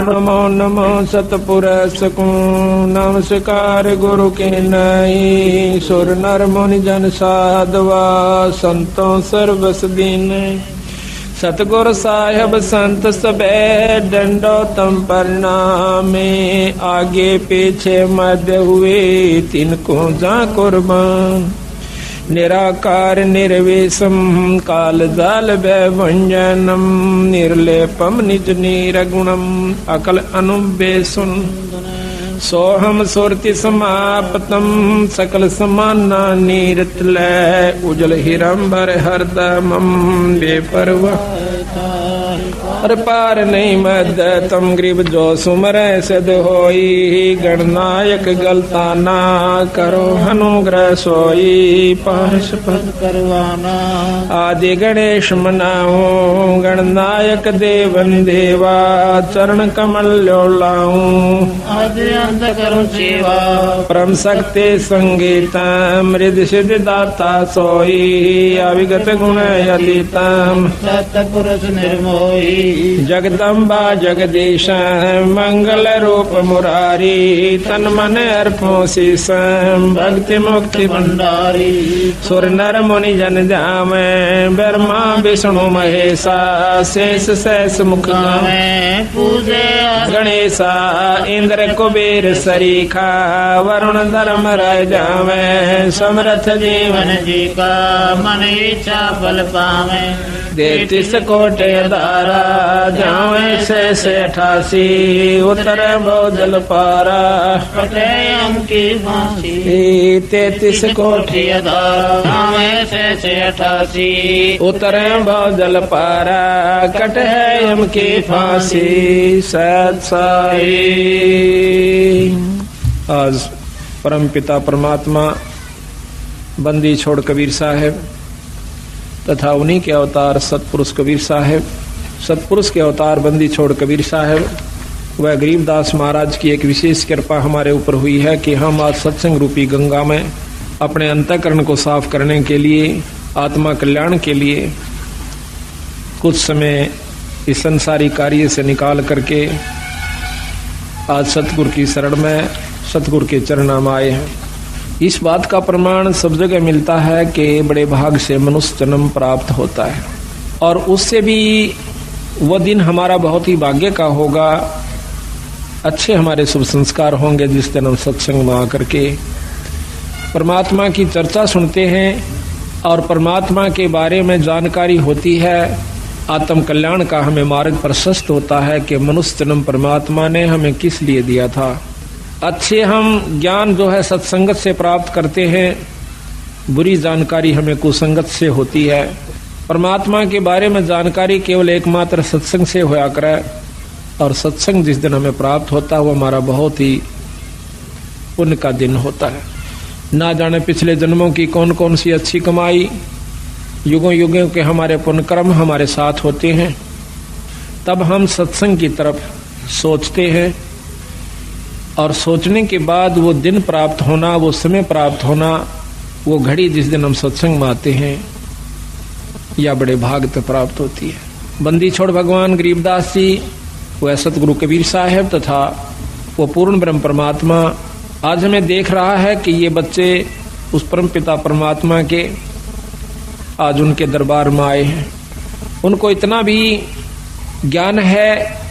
नमो नमो सतपुरुष को नमस्कार गुरु के नई। सुर नर मुनि जन साधवा संतों सर्वस दीन। सतगुर साहिब संत सबे दंडोतम प्रणामे। आगे पीछे मध्य हुए तिनको जा कुर्बान। निराकार निर्विषम काल जाल भंजनम। निर्लेपम निज निर्गुणम अकल अनुबेसुन। सोहम सुरति समापतम सकल समाना नीरतलय। उजल हिरंबर हरदमम बेपरवाह और पार नहीं मद तम ग्रीब जो सुमर सद होई। गणनायक गलता ना करो अनुग्रह सोई। पारस पद करवाना आदि गणेश मनाओ। गणनायक देवन देवा चरण कमल लाऊं। आदि अंत करो सेवा परम शक्ति संगीतम। मृद सिद्ध दाता सोई अविगत गुण यदितम। सतपुरुष निर्मोही जगदम्बा जगदीश मंगल रूप मुरारी। तन मन अर्पो शीशम भक्ति मुक्ति भंडारी। सुर नर मुनि जन जामे ब्रह्मा विष्णु महेशा। शेष शेष मुख में पूजे गणेशा। इंद्र कुबेर सरीखा वरुण धर्म राय जावे। समर्थ जीवन जी का मन इच्छा फल पावे। 33 कोटि दारा जावे से 88। उतर बहुजल पारा कटे यम की फांसी। 33 कोटि दारा जावे से 88। उतर बहुजल पारा कटे यम की फांसी। सत साई। आज परम पिता परमात्मा बंदी छोड़ कबीर साहब तथा उन्हीं के अवतार सतपुरुष कबीर साहब। सतपुरुष के अवतार बंदी छोड़ कबीर साहब वह गरीबदास महाराज की एक विशेष कृपा हमारे ऊपर हुई है कि हम आज सत्संग रूपी गंगा में अपने अंतःकरण को साफ करने के लिए, आत्मा कल्याण के लिए कुछ समय इस संसारी कार्य से निकाल करके आज सतगुरु की शरण में, सतगुरु के चरणों में आए हैं। इस बात का प्रमाण सब जगह मिलता है कि बड़े भाग से मनुष्य जन्म प्राप्त होता है और उससे भी वह दिन हमारा बहुत ही भाग्य का होगा। अच्छे हमारे शुभ संस्कार होंगे जिस दिन हम सत्संग में आकर के परमात्मा की चर्चा सुनते हैं और परमात्मा के बारे में जानकारी होती है। आत्म कल्याण का हमें मार्ग प्रशस्त होता है कि मनुष्य जन्म परमात्मा ने हमें किस लिए दिया था। अच्छे हम ज्ञान जो है सत्संगत से प्राप्त करते हैं, बुरी जानकारी हमें कुसंगत से होती है। परमात्मा के बारे में जानकारी केवल एकमात्र सत्संग से होया करे और सत्संग जिस दिन हमें प्राप्त होता है वो हमारा बहुत ही पुण्य का दिन होता है। ना जाने पिछले जन्मों की कौन कौन सी अच्छी कमाई, युगों युगों के हमारे पुण्य कर्म हमारे साथ होते हैं। तब हम सत्संग की तरफ सोचते हैं और सोचने के बाद वो दिन प्राप्त होना, वो समय प्राप्त होना, वो घड़ी जिस दिन हम सत्संग में आते हैं या बड़े भाग से प्राप्त होती है। बंदी छोड़ भगवान गरीबदास जी, वह सतगुरु कबीर साहब तथा वो पूर्ण ब्रह्म परमात्मा आज हमें देख रहा है कि ये बच्चे उस परम पिता परमात्मा के आज उनके दरबार में आए हैं। उनको इतना भी ज्ञान है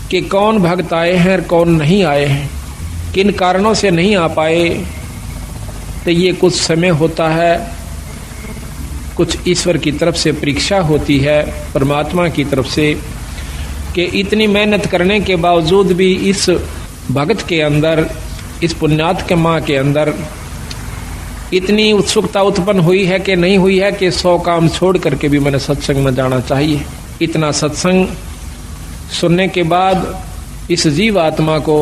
कि कौन भक्त आए हैं और कौन नहीं आए हैं, किन कारणों से नहीं आ पाए। तो ये कुछ समय होता है, कुछ ईश्वर की तरफ से परीक्षा होती है, परमात्मा की तरफ से, कि इतनी मेहनत करने के बावजूद भी इस भक्त के अंदर, इस पुण्यात्मा के अंदर इतनी उत्सुकता उत्पन्न हुई है कि नहीं हुई है कि 100 काम छोड़ करके भी मैंने सत्संग में जाना चाहिए। इतना सत्संग सुनने के बाद इस जीव आत्मा को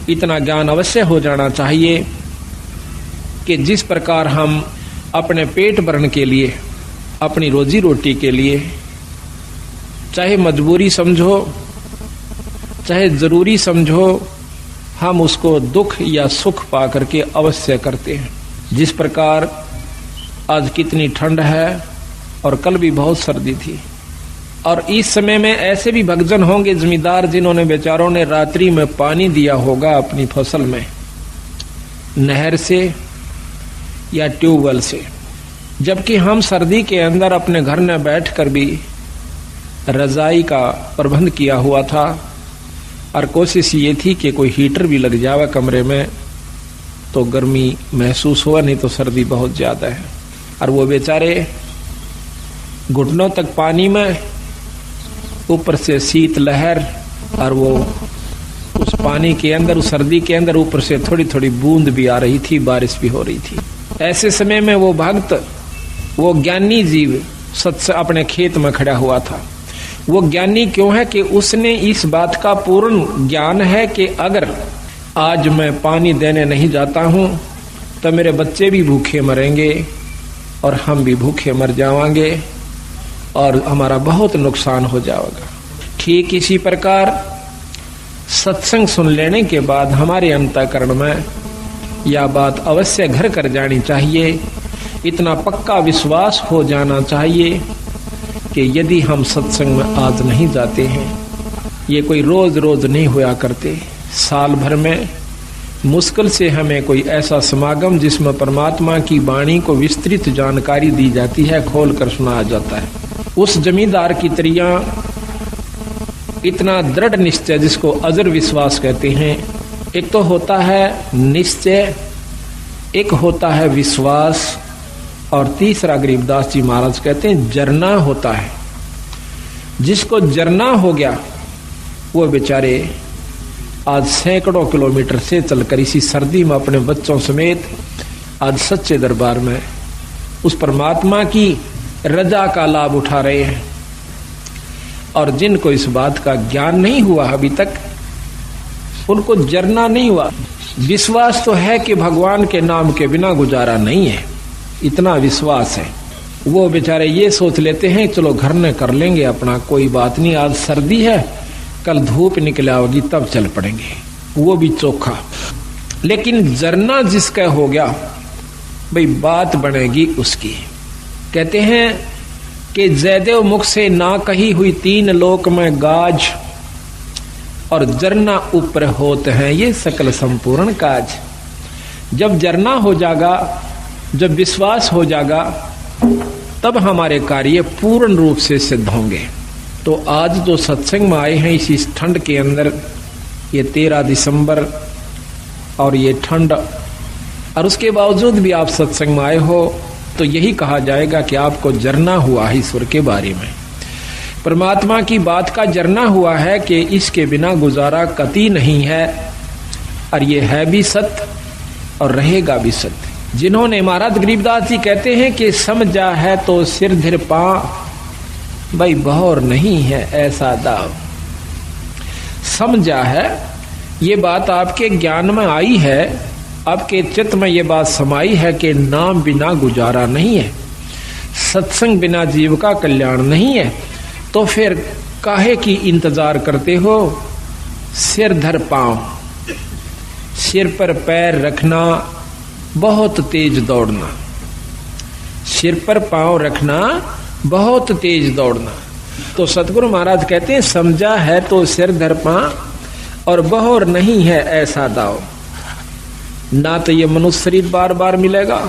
इतना ज्ञान अवश्य हो जाना चाहिए कि जिस प्रकार हम अपने पेट भरण के लिए, अपनी रोजी रोटी के लिए, चाहे मजबूरी समझो चाहे जरूरी समझो, हम उसको दुख या सुख पा करके अवश्य करते हैं। जिस प्रकार आज कितनी ठंड है और कल भी बहुत सर्दी थी, और इस समय में ऐसे भी भक्तजन होंगे जमींदार जिन्होंने बेचारों ने रात्रि में पानी दिया होगा अपनी फसल में, नहर से या ट्यूबवेल से, जबकि हम सर्दी के अंदर अपने घर में बैठकर भी रजाई का प्रबंध किया हुआ था और कोशिश ये थी कि कोई हीटर भी लग जावे कमरे में तो गर्मी महसूस हुआ, नहीं तो सर्दी बहुत ज्यादा है। और वो बेचारे घुटनों तक पानी में, ऊपर से शीत लहर, और वो उस पानी के अंदर, उस सर्दी के अंदर ऊपर से थोड़ी थोड़ी बूंद भी आ रही थी, बारिश भी हो रही थी। ऐसे समय में वो भक्त, वो ज्ञानी जीव सत्य अपने खेत में खड़ा हुआ था। वो ज्ञानी क्यों है कि उसने इस बात का पूर्ण ज्ञान है कि अगर आज मैं पानी देने नहीं जाता हूं तो मेरे बच्चे भी भूखे मरेंगे और हम भी भूखे मर जाएंगे और हमारा बहुत नुकसान हो जाएगा। ठीक इसी प्रकार सत्संग सुन लेने के बाद हमारे अंतःकरण में यह बात अवश्य घर कर जानी चाहिए, इतना पक्का विश्वास हो जाना चाहिए कि यदि हम सत्संग में आज नहीं जाते हैं, ये कोई रोज रोज नहीं हुआ करते, साल भर में मुश्किल से हमें कोई ऐसा समागम जिसमें परमात्मा की वाणी को विस्तृत जानकारी दी जाती है, खोल कर सुनाया जाता है। उस जमींदार की तरह इतना दृढ़ निश्चय, जिसको अजर विश्वास कहते हैं, एक तो होता है निश्चय, एक होता है विश्वास, और तीसरा गरीबदास जी महाराज कहते हैं जरना होता है। जिसको जरना हो गया वो बेचारे आज सैकड़ों किलोमीटर से चलकर इसी सर्दी में अपने बच्चों समेत आज सच्चे दरबार में उस परमात्मा की रजा का लाभ उठा रहे हैं। और जिनको इस बात का ज्ञान नहीं हुआ अभी तक, उनको जरना नहीं हुआ। विश्वास तो है कि भगवान के नाम के बिना गुजारा नहीं है, इतना विश्वास है। वो बेचारे ये सोच लेते हैं चलो घर में कर लेंगे अपना, कोई बात नहीं, आज सर्दी है, कल धूप निकल आओगी तब चल पड़ेंगे, वो भी चोखा। लेकिन जरना जिसका हो गया भाई, बात बनेगी उसकी। कहते हैं कि जयदेव मुख से ना कही हुई तीन लोक में गाज, और जरना ऊपर होते हैं ये सकल संपूर्ण काज। जब जरना हो जाएगा, जब विश्वास हो जाएगा, तब हमारे कार्य पूर्ण रूप से सिद्ध होंगे। तो आज जो सत्संग में आए हैं इसी ठंड के अंदर, ये 13 दिसंबर और ये ठंड, और उसके बावजूद भी आप सत्संग में आए हो, तो यही कहा जाएगा कि आपको जरना हुआ है ईश्वर के बारे में, परमात्मा की बात का जरना हुआ है कि इसके बिना गुजारा कतई नहीं है, और ये है भी सत्य और रहेगा भी सत्य। जिन्होंने, महाराज गरीबदास जी कहते हैं कि समझा है तो सिर धर पा, भाई बहौर नहीं है ऐसा दाव। समझा है, ये बात आपके ज्ञान में आई है, आपके चित्त में ये बात समाई है कि नाम बिना गुजारा नहीं है, सत्संग बिना जीव का कल्याण नहीं है, तो फिर काहे की इंतजार करते हो? सिर धर पांव, सिर पर पैर रखना, बहुत तेज दौड़ना, सिर पर पांव रखना, बहुत तेज दौड़ना। तो सतगुरु महाराज कहते हैं समझा है तो सिर धर पांव, और बहौर नहीं है ऐसा दाव। ना तो ये मनुष्य शरीर बार बार मिलेगा,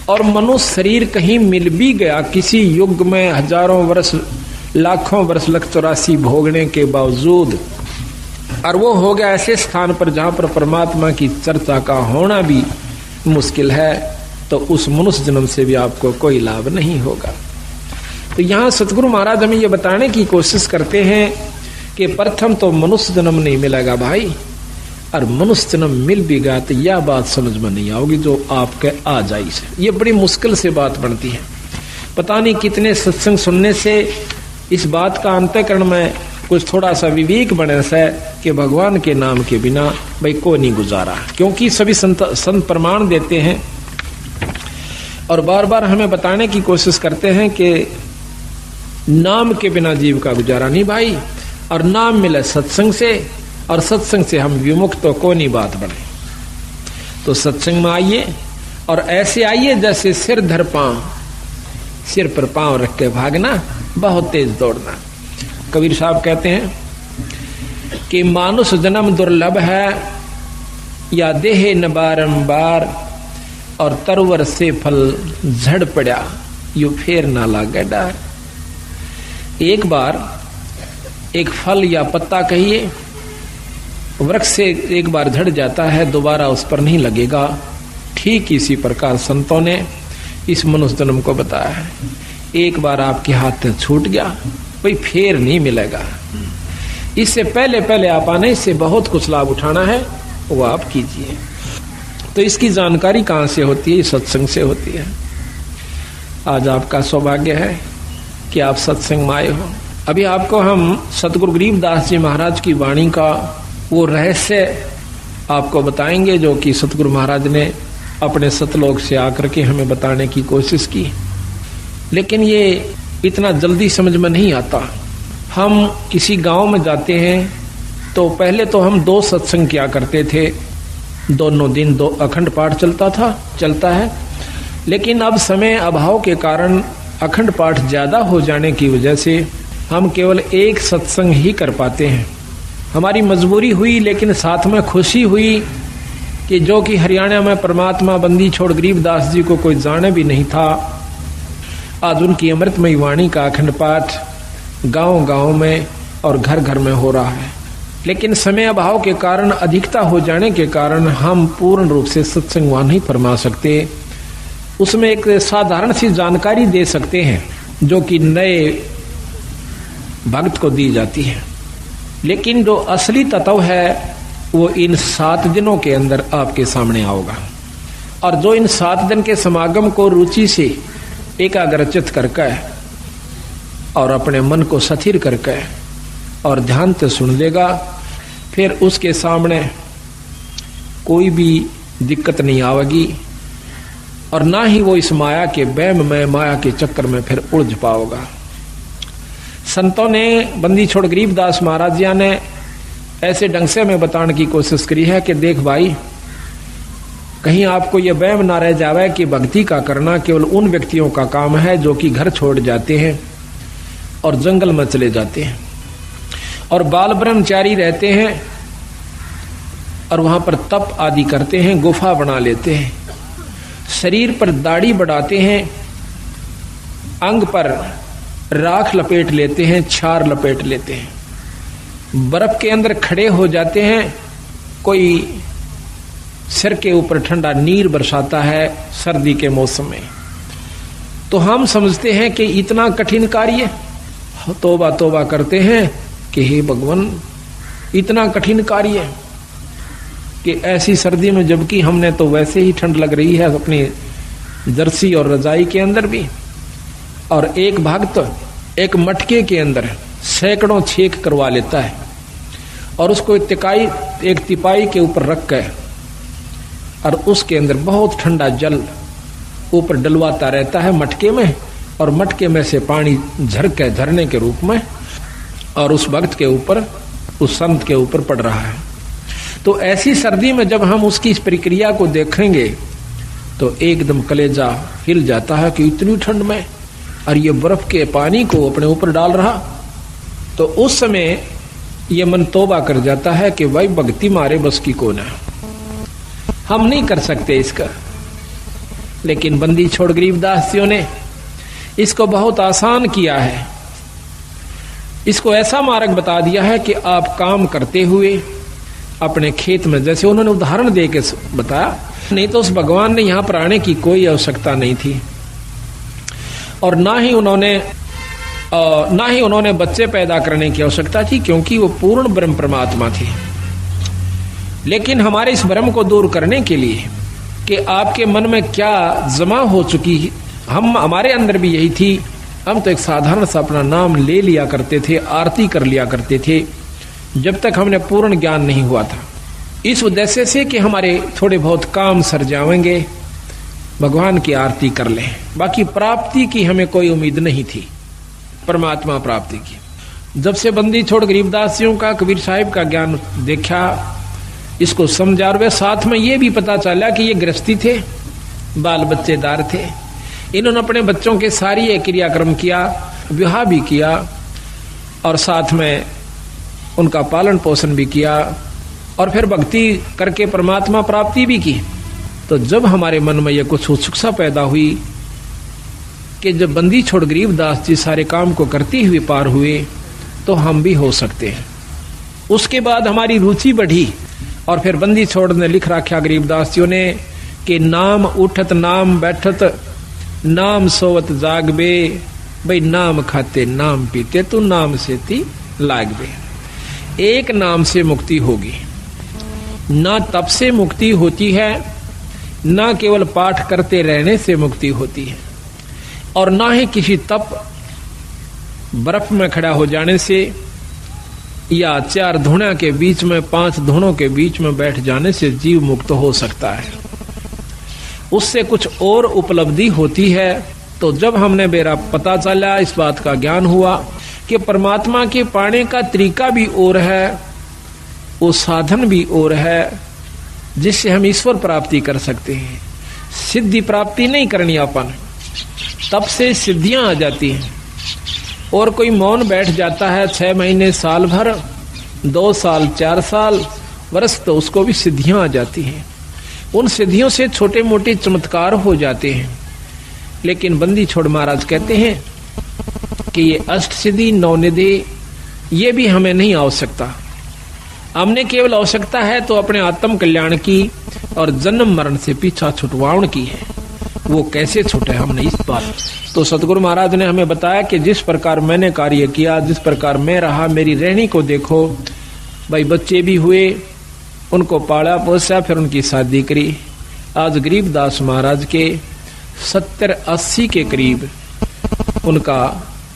और मनुष्य शरीर कहीं मिल भी गया किसी युग में, हजारों वर्ष, लाखों वर्ष, लख 84 भोगने के बावजूद, और वो हो गया ऐसे स्थान पर जहां पर परमात्मा की चर्चा का होना भी मुश्किल है, तो उस मनुष्य जन्म से भी आपको कोई लाभ नहीं होगा। तो यहाँ सतगुरु महाराज हमें ये बताने की कोशिश करते हैं कि प्रथम तो मनुष्य जन्म नहीं मिलेगा भाई, और मनुष्य जन्म मिल भी गया तो यह बात समझ में नहीं आओगी जो आपके आ जाई से। ये बड़ी मुश्किल से बात बनती है। पता नहीं कितने सत्संग सुनने से इस बात का अंतःकरण में कुछ थोड़ा सा विवेक बने से कि भगवान के नाम के बिना भाई को नहीं गुजारा, क्योंकि सभी संत प्रमाण देते हैं और बार बार हमें बताने की कोशिश करते हैं कि नाम के बिना जीव का गुजारा नहीं भाई, और नाम मिले सत्संग से, और सत्संग से हम विमुक्त तो को नहीं बात बने। तो सत्संग में आइए, और ऐसे आइए जैसे सिर धर पांव, सिर पर पांव रख के भागना, बहुत तेज दौड़ना। कबीर साहब कहते हैं कि मानुष जन्म दुर्लभ है, या देह न बारंबार, और तरवर से फल झड़ पड़ा, यू फेर ना लागे डार। एक बार एक फल या पत्ता कहिए वृक्ष से एक बार झड़ जाता है, दोबारा उस पर नहीं लगेगा। ठीक इसी प्रकार संतों ने इस मनुष्य जन्म को बताया है। एक बार आपके हाथ से छूट गया, कोई फेर नहीं मिलेगा। इससे पहले पहले आप आने से बहुत कुछ लाभ उठाना है, वो आप कीजिए। तो इसकी जानकारी कहाँ से होती है? सत्संग से होती है। आज आपका सौभाग्य है कि आप सत्संग में आए हो। अभी आपको हम सतगुरु गरीबदास जी महाराज की वाणी का वो रहस्य आपको बताएंगे, जो कि सतगुरु महाराज ने अपने सतलोक से आकर के हमें बताने की कोशिश की। लेकिन ये इतना जल्दी समझ में नहीं आता। हम किसी गांव में जाते हैं तो पहले तो हम 2 सत्संग किया करते थे, दोनों दिन 2 अखंड पाठ चलता है। लेकिन अब समय अभाव के कारण अखंड पाठ ज्यादा हो जाने की वजह से हम केवल 1 सत्संग ही कर पाते हैं। हमारी मजबूरी हुई, लेकिन साथ में खुशी हुई कि जो कि हरियाणा में परमात्मा बंदी छोड़ गरीबदास जी को कोई जाने भी नहीं था, आज उनकी अमृतमयी वाणी का अखंड पाठ गांव गांव में और घर घर में हो रहा है। लेकिन समय अभाव के कारण, अधिकता हो जाने के कारण हम पूर्ण रूप से सत्संग वहां नहीं फरमा सकते। उसमें एक साधारण सी जानकारी दे सकते हैं जो कि नए भक्त को दी जाती है। लेकिन जो असली तत्व है वो इन 7 दिनों के अंदर आपके सामने आओगा। और जो इन 7 दिन के समागम को रुचि से एकाग्रचित करके और अपने मन को स्थिर करके और ध्यान से सुन लेगा, फिर उसके सामने कोई भी दिक्कत नहीं आवेगी, और ना ही वो इस माया के वहम में, माया के चक्कर में फिर उलझ पाओगा। संतों ने, बंदी छोड़ गरीबदास महाराज जी ने ऐसे ढंग से हमें बताने की कोशिश करी है कि देख भाई, कहीं आपको यह वहम ना रह जावे कि भक्ति का करना केवल उन व्यक्तियों का काम है जो कि घर छोड़ जाते हैं और जंगल में चले जाते हैं और बाल ब्रह्मचारी रहते हैं और वहां पर तप आदि करते हैं, गुफा बना लेते हैं, शरीर पर दाढ़ी बढ़ाते हैं, अंग पर राख लपेट लेते हैं, छार लपेट लेते हैं, बर्फ के अंदर खड़े हो जाते हैं, कोई सिर के ऊपर ठंडा नीर बरसाता है सर्दी के मौसम में। तो हम समझते हैं कि इतना कठिन कार्य, तौबा तौबा करते हैं कि हे भगवान, इतना कठिन कार्य कि ऐसी सर्दी में, जबकि हमने तो वैसे ही ठंड लग रही है अपनी जर्सी और रजाई के अंदर भी। और एक भक्त एक मटके के अंदर सैकड़ों छेक करवा लेता है और उसको एक तिपाई के ऊपर रख कर और उसके अंदर बहुत ठंडा जल ऊपर डलवाता रहता है मटके में, और मटके में से पानी झरके झरने के रूप में और उस भक्त के ऊपर, उस संत के ऊपर पड़ रहा है। तो ऐसी सर्दी में जब हम उसकी इस प्रक्रिया को देखेंगे तो एकदम कलेजा हिल जाता है कि इतनी ठंड में और ये बर्फ के पानी को अपने ऊपर डाल रहा। तो उस समय ये मन तौबा कर जाता है कि भाई भक्ति मारे बस की कौन है, हम नहीं कर सकते इसका। लेकिन बंदी छोड़ गरीबदास जी ने इसको बहुत आसान किया है। इसको ऐसा मार्ग बता दिया है कि आप काम करते हुए अपने खेत में, जैसे उन्होंने उदाहरण दे के बताया, नहीं तो उस भगवान ने यहां पर आने की कोई आवश्यकता नहीं थी और ना ही उन्होंने बच्चे पैदा करने की आवश्यकता थी, क्योंकि वो पूर्ण ब्रह्म परमात्मा थे। लेकिन हमारे इस भ्रम को दूर करने के लिए कि आपके मन में क्या जमा हो चुकी है, हमारे अंदर भी यही थी। हम तो एक साधारण सा अपना नाम ले लिया करते थे, आरती कर लिया करते थे, जब तक हमने पूर्ण ज्ञान नहीं हुआ था, इस उद्देश्य से कि हमारे थोड़े बहुत काम सर जाएंगे, भगवान की आरती कर लें। बाकी प्राप्ति की हमें कोई उम्मीद नहीं थी, परमात्मा प्राप्ति की। जब से बंदी छोड़ गरीबदासियों का, कबीर साहिब का ज्ञान देखा, इसको समझा, और साथ में ये भी पता चला कि ये गृहस्थी थे, बाल बच्चेदार थे, इन्होंने अपने बच्चों के सारी ये क्रियाक्रम किया, विवाह भी किया और साथ में उनका पालन पोषण भी किया और फिर भक्ति करके परमात्मा प्राप्ति भी की। तो जब हमारे मन में यह कुछ उत्सुकता पैदा हुई कि जब बंदी छोड़ गरीबदास जी सारे काम को करते हुए पार हुए तो हम भी हो सकते हैं। उसके बाद हमारी रुचि बढ़ी और फिर बंदी छोड़ ने लिख रखा गरीबदास जी ने कि नाम उठत नाम बैठत नाम सोवत जागबे, भाई नाम खाते नाम पीते तू नाम से ती लागबे। एक नाम से मुक्ति होगी, ना तप से मुक्ति होती है, ना केवल पाठ करते रहने से मुक्ति होती है, और ना ही किसी तप बर्फ में खड़ा हो जाने से या 4 धुना के बीच में 5 धुनों के बीच में बैठ जाने से जीव मुक्त हो सकता है। उससे कुछ और उपलब्धि होती है। तो जब हमने मेरा पता चला, इस बात का ज्ञान हुआ कि परमात्मा के पाने का तरीका भी और है, वो साधन भी और है जिससे हम ईश्वर प्राप्ति कर सकते हैं। सिद्धि प्राप्ति नहीं करनी अपन, तब से सिद्धियां आ जाती हैं। और कोई मौन बैठ जाता है 6 महीने, साल भर, 2 साल, 4 साल, वर्ष, तो उसको भी सिद्धियां आ जाती हैं। उन सिद्धियों से छोटे मोटे चमत्कार हो जाते हैं। लेकिन बंदी छोड़ महाराज कहते हैं कि ये अष्ट सिद्धि 9 निधि ये भी हमें नहीं आवश्यकता। हमने केवल आवश्यकता है तो अपने आत्म कल्याण की और जन्म मरण से पीछा छुटवाउन की है। वो कैसे छूटे हमने इस बात। तो सतगुरु महाराज ने हमें बताया कि जिस प्रकार मैंने कार्य किया, जिस प्रकार मैं रहा, मेरी रहनी को देखो। भाई बच्चे भी हुए, उनको पाला पोसा, फिर उनकी शादी करी। आज गरीबदास महाराज के 70-80 के करीब उनका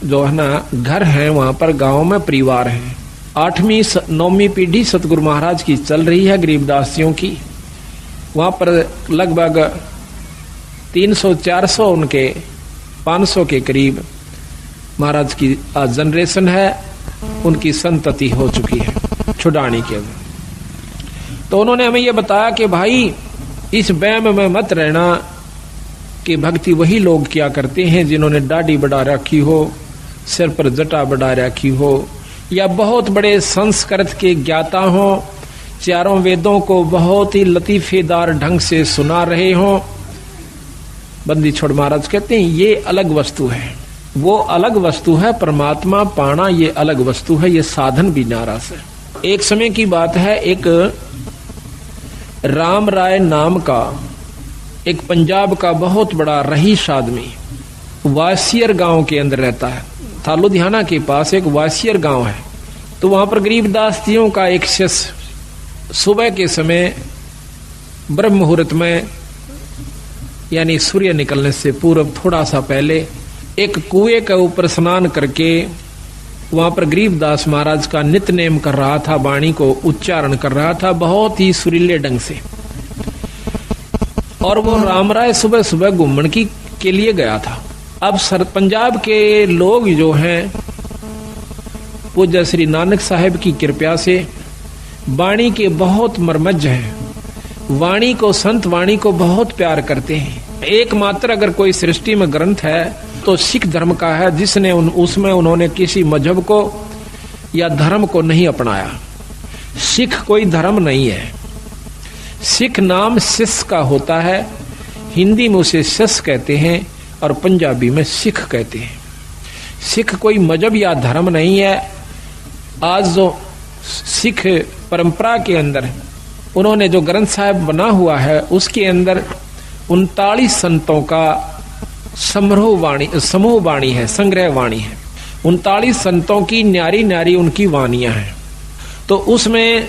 जो है ना घर है, वहां पर गांव में परिवार है। 8वीं 9वीं पीढ़ी सतगुरु महाराज की चल रही है गरीबदासियों की। वहां पर लगभग 300-400 उनके 500 के करीब महाराज की आज जनरेशन है, उनकी संतति हो चुकी है छुड़ानी के। तो उन्होंने हमें यह बताया कि भाई इस वहम में मत रहना कि भक्ति वही लोग किया करते हैं जिन्होंने दाढ़ी बढ़ा रखी हो, सिर पर जटा बढ़ा रखी हो, या बहुत बड़े संस्कृत के ज्ञाता हो, चारों वेदों को बहुत ही लतीफेदार ढंग से सुना रहे हो। बंदी छोड़ महाराज कहते हैं ये अलग वस्तु है, वो अलग वस्तु है। परमात्मा पाना ये अलग वस्तु है, ये साधन भी नाराज है। एक समय की बात है, एक राम राय नाम का एक पंजाब का बहुत बड़ा रईस आदमी वासियर गांव के अंदर रहता है। था लुधियाना के पास एक वासियर गांव है। तो वहां पर गरीबदास जियों का एक शिष्य सुबह के समय ब्रह्म मुहूर्त में, यानी सूर्य निकलने से पूर्व थोड़ा सा पहले, एक कुएं के ऊपर स्नान करके वहां पर गरीबदास महाराज का नित्य नेम कर रहा था, वाणी को उच्चारण कर रहा था बहुत ही सुरीले ढंग से। और वो राम राय सुबह सुबह घूमने के लिए गया था। अब पंजाब के लोग जो हैं पूज्य श्री नानक साहिब की कृपा से वाणी के बहुत मर्मज्ज हैं। वाणी को, संत वाणी को बहुत प्यार करते हैं। एकमात्र अगर कोई सृष्टि में ग्रंथ है तो सिख धर्म का है, जिसने उसमें उन्होंने किसी मजहब को या धर्म को नहीं अपनाया। सिख कोई धर्म नहीं है। सिख नाम सिस का होता है, हिंदी में उसे सिस कहते हैं और पंजाबी में सिख कहते हैं। सिख कोई मजहब या धर्म नहीं है। आज जो सिख परंपरा के अंदर उन्होंने जो ग्रंथ साहिब बना हुआ है, उसके अंदर 39 संतों का समूह वाणी है, संग्रह वाणी है। 39 संतों की न्यारी न्यारी उनकी वाणियां हैं। तो उसमें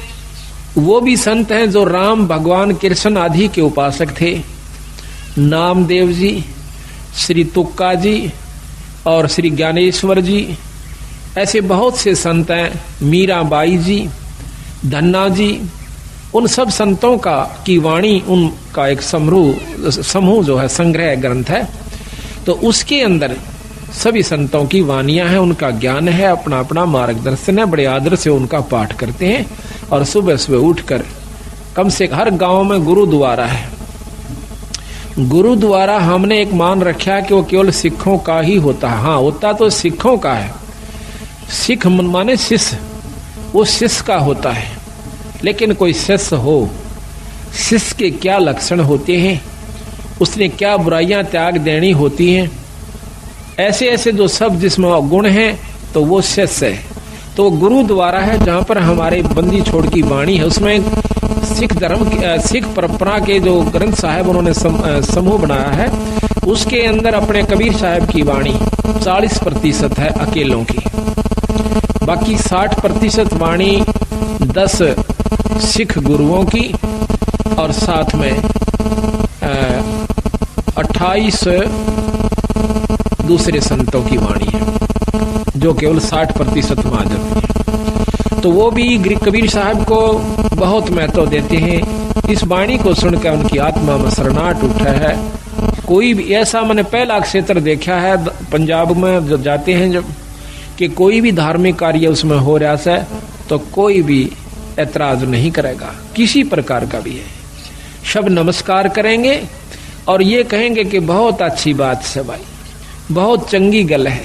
वो भी संत हैं जो राम, भगवान, कृष्ण आदि के उपासक थे। नामदेव जी, श्री तुक्का जी और श्री ज्ञानेश्वर जी, ऐसे बहुत से संत हैं। मीराबाई जी, धन्ना जी, उन सब संतों का की वाणी, उनका एक समूह जो है संग्रह ग्रंथ है। तो उसके अंदर सभी संतों की वाणियां हैं, उनका ज्ञान है, अपना अपना मार्गदर्शन है। बड़े आदर से उनका पाठ करते हैं और सुबह सुबह उठकर, कम से हर गांव में गुरुद्वारा है, गुरु द्वारा हमने एक मान रखा कि वो केवल सिखों का ही होता है। हाँ, होता तो सिखों का है, सिख माने शिष्य, वो शिष्य का होता है। लेकिन कोई शिष्य हो, शिष्य के क्या लक्षण होते हैं, उसने क्या बुराइयां त्याग देनी होती हैं, ऐसे ऐसे जो सब जिसमें गुण हैं, तो वो शिष्य है। तो गुरु द्वारा है, जहाँ पर हमारे बंदी छोड़ की वाणी है, उसमें सिख धर्म सिख परंपरा के जो ग्रंथ साहब उन्होंने समूह बनाया है, उसके अंदर अपने कबीर साहब की वाणी 40% है अकेलों की, बाकी 60% वाणी 10 सिख गुरुओं की और साथ में 28 दूसरे संतों की वाणी है, जो केवल 60% में आ जाती है। तो वो भी कबीर साहब को बहुत महत्व देते हैं। इस वाणी को सुनकर उनकी आत्मा में शरणाहट उठा है। कोई भी ऐसा, मैंने पहला क्षेत्र देखा है पंजाब में जो जाते हैं जब, कि कोई भी धार्मिक कार्य उसमें हो रहा है तो कोई भी ऐतराज नहीं करेगा, किसी प्रकार का भी है। सब नमस्कार करेंगे और ये कहेंगे कि बहुत अच्छी बात है भाई, बहुत चंगी गल है,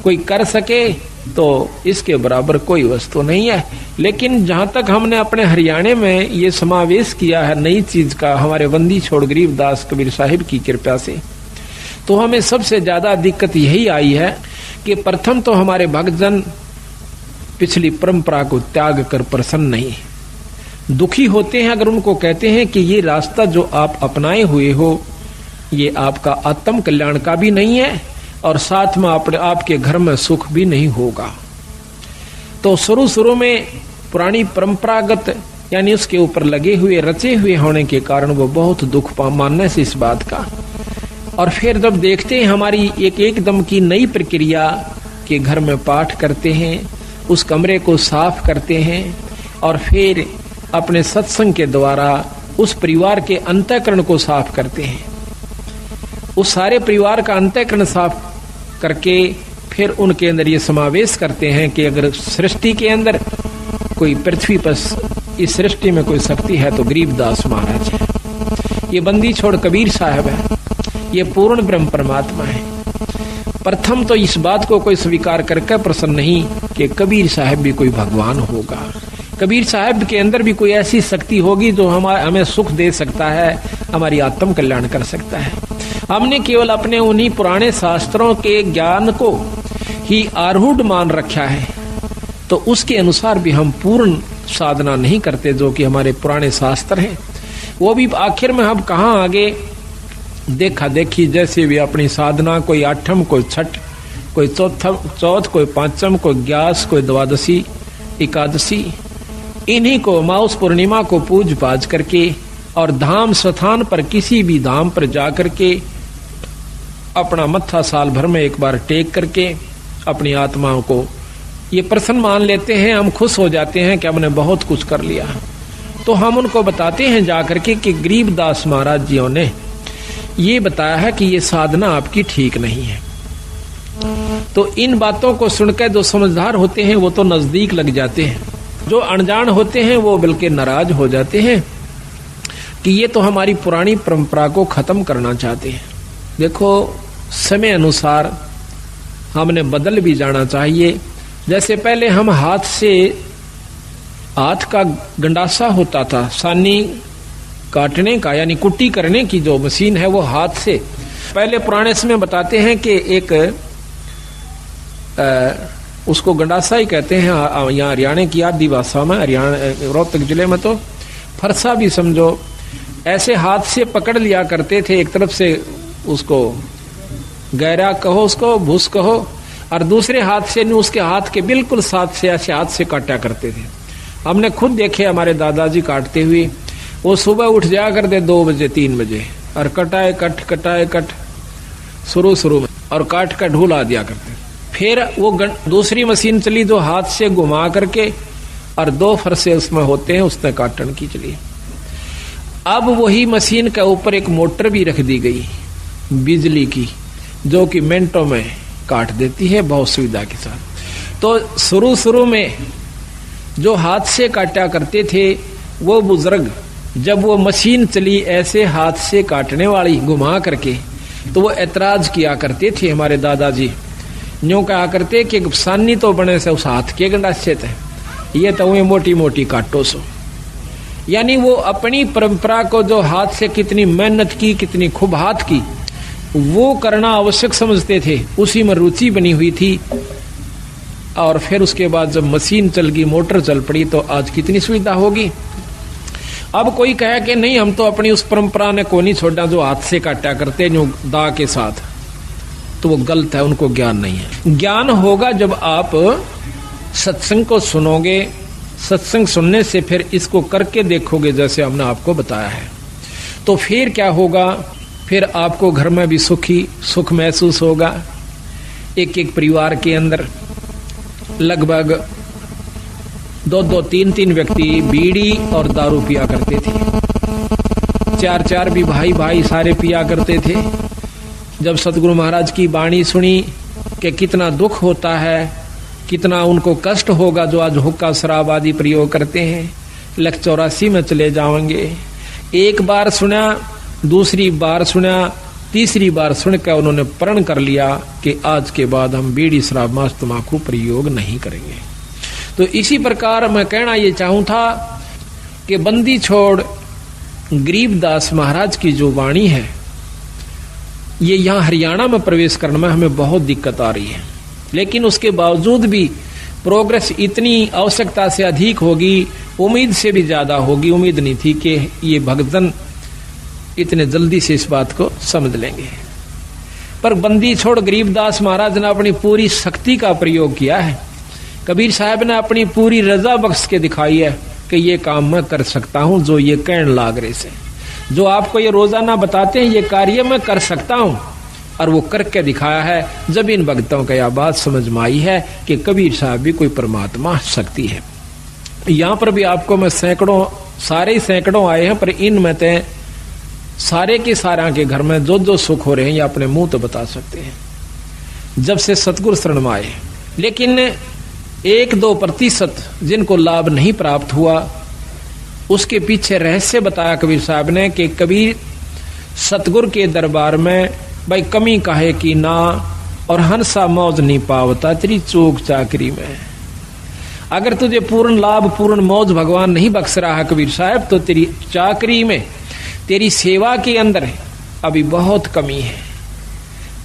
कोई कर सके तो इसके बराबर कोई वस्तु नहीं है। लेकिन जहां तक हमने अपने हरियाणा में ये समावेश किया है नई चीज का, हमारे बंदी छोड़ गरीबदास कबीर साहिब की कृपा से, तो हमें सबसे ज्यादा दिक्कत यही आई है कि प्रथम तो हमारे भक्तजन पिछली परंपरा को त्याग कर प्रसन्न नहीं, दुखी होते हैं अगर उनको कहते हैं कि ये रास्ता जो आप अपनाए हुए हो, ये आपका आत्म कल्याण का भी नहीं है और साथ में अपने आपके घर में सुख भी नहीं होगा। तो शुरू में पुरानी परंपरागत यानी उसके ऊपर लगे हुए रचे हुए होने के कारण वो बहुत दुख मानने से इस बात का। और फिर जब देखते हैं हमारी एक एकदम की नई प्रक्रिया के घर में पाठ करते हैं, उस कमरे को साफ करते हैं और फिर अपने सत्संग के द्वारा उस परिवार के अंतःकरण को साफ करते हैं, उस सारे परिवार का अंतःकरण साफ करके फिर उनके अंदर ये समावेश करते हैं कि अगर सृष्टि के अंदर कोई पृथ्वी पर इस सृष्टि में कोई शक्ति है तो गरीबदास महाराज है, ये बंदी छोड़ कबीर साहब है, ये पूर्ण ब्रह्म परमात्मा है। प्रथम तो इस बात को कोई स्वीकार करके प्रसन्न नहीं कि कबीर साहब भी कोई भगवान होगा, कबीर साहब के अंदर भी कोई ऐसी शक्ति होगी जो हमें सुख दे सकता है, हमारी आत्म कल्याण कर सकता है। हमने केवल अपने उन्हीं पुराने शास्त्रों के ज्ञान को ही आरूढ़ मान रखा है, तो उसके अनुसार भी हम पूर्ण साधना नहीं करते जो कि हमारे पुराने शास्त्र हैं। वो भी आखिर में हम कहाँ आगे देखा देखी जैसे भी अपनी साधना, कोई आठम, कोई छठ, कोई चौथ, कोई पांचम, कोई ग्यास, कोई द्वादशी, एकादशी, इन्हीं को माउस पूर्णिमा को पूज पाज करके और धाम स्थान पर किसी भी धाम पर जाकर के अपना मत्था साल भर में एक बार टेक करके अपनी आत्माओं को ये प्रसन्न मान लेते हैं, हम खुश हो जाते हैं कि हमने बहुत कुछ कर लिया। तो हम उनको बताते हैं जाकर के कि गरीबदास महाराज जियों ने ये बताया है कि ये साधना आपकी ठीक नहीं है। तो इन बातों को सुनकर जो समझदार होते हैं वो तो नजदीक लग जाते हैं, जो अनजान होते हैं वो बल्कि नाराज हो जाते हैं कि ये तो हमारी पुरानी परंपरा को खत्म करना चाहते हैं। देखो, समय अनुसार हमने बदल भी जाना चाहिए। जैसे पहले हम हाथ का गंडासा होता था, सानी काटने का यानी कुट्टी करने की जो मशीन है वो हाथ से, पहले पुराने समय बताते हैं कि एक उसको गंडासा ही कहते हैं यहाँ हरियाणा की आदि भाषा में, हरियाणा रोहतक जिले में तो फरसा भी समझो, ऐसे हाथ से पकड़ लिया करते थे। एक तरफ से उसको गहरा कहो, उसको भूस कहो, और दूसरे हाथ से उसके हाथ के बिल्कुल साथ से ऐसे हाथ से काटा करते थे। हमने खुद देखे हमारे दादाजी काटते हुए, वो सुबह उठ जाया करते 2 बजे 3 बजे और कटाए कट शुरू में और काट कर ढूला दिया करते। फिर वो दूसरी मशीन चली जो हाथ से घुमा करके और 2 फरसे उसमें होते हैं, उसने काटने की चली। अब वही मशीन के ऊपर एक मोटर भी रख दी गई बिजली की, जो कि मिनटों में काट देती है बहुत सुविधा के साथ। तो शुरू में जो हाथ से काटा करते थे वो बुजुर्ग जब वो मशीन चली ऐसे हाथ से काटने वाली घुमा करके, तो वो ऐतराज किया करते थे हमारे दादाजी, यूं कहा करते कि सानी तो बने से उस हाथ के गंडासे थे, ये तो वे मोटी मोटी काटो सो। यानी वो अपनी परंपरा को जो हाथ से कितनी मेहनत की, कितनी खूब हाथ की, वो करना आवश्यक समझते थे, उसी में रुचि बनी हुई थी। और फिर उसके बाद जब मशीन चल गई, मोटर चल पड़ी, तो आज कितनी सुविधा होगी। अब कोई कहे कि नहीं हम तो अपनी उस परंपरा ने को नहीं छोड़ा जो हाथ से काटा करते जो दा के साथ, तो वो गलत है, उनको ज्ञान नहीं है। ज्ञान होगा जब आप सत्संग को सुनोगे, सत्संग सुनने से फिर इसको करके देखोगे जैसे हमने आपको बताया है, तो फिर क्या होगा, फिर आपको घर में भी सुख महसूस होगा। एक एक परिवार के अंदर लगभग 2-2, 3-3 व्यक्ति बीड़ी और दारू पिया करते थे, 4-4 भी भाई सारे पिया करते थे। जब सतगुरु महाराज की वाणी सुनी कि कितना दुख होता है, कितना उनको कष्ट होगा जो आज हुक्का शराब आदि प्रयोग करते हैं, 184 में चले जाएंगे। एक बार सुना, दूसरी बार सुना, तीसरी बार सुनकर उन्होंने प्रण कर लिया कि आज के बाद हम बीड़ी शराब मांस तंबाकू प्रयोग नहीं करेंगे। तो इसी प्रकार मैं कहना ये चाहूं था कि बंदी छोड़ गरीबदास महाराज की जो वाणी है, ये यहाँ हरियाणा में प्रवेश करने में हमें बहुत दिक्कत आ रही है, लेकिन उसके बावजूद भी प्रोग्रेस इतनी आवश्यकता से अधिक होगी, उम्मीद से भी ज्यादा होगी। उम्मीद नहीं थी कि ये भक्तजन इतने जल्दी से इस बात को समझ लेंगे, पर बंदी छोड़ गरीबदास महाराज ने अपनी पूरी शक्ति का प्रयोग किया है। कबीर साहब ने अपनी पूरी रजा बख्श के दिखाई है कि ये काम मैं कर सकता हूं, जो ये कहने लाग रहे से, जो आपको ये रोजाना बताते हैं, ये कार्य मैं कर सकता हूं, और वो करके दिखाया है। जब इन भक्तों को यह बात समझ में आई है कि कबीर साहब भी कोई परमात्मा शक्ति है। यहाँ पर भी आपको मैं सैकड़ों आए हैं, पर इनमें ते सारे के सारा के घर में जो सुख हो रहे हैं, ये अपने मुंह तो बता सकते हैं जब से सतगुरु शरण में आए। लेकिन 1-2% जिनको लाभ नहीं प्राप्त हुआ, उसके पीछे रहस्य बताया कबीर साहब ने कि कबीर सतगुरु के दरबार में भाई कमी काहे की ना, और हंसा मौज नहीं पावता तेरी चूक चाकरी में। अगर तुझे पूर्ण लाभ पूर्ण मौज भगवान नहीं बख्श रहा कबीर साहब, तो तेरी चाकरी में, तेरी सेवा के अंदर अभी बहुत कमी है,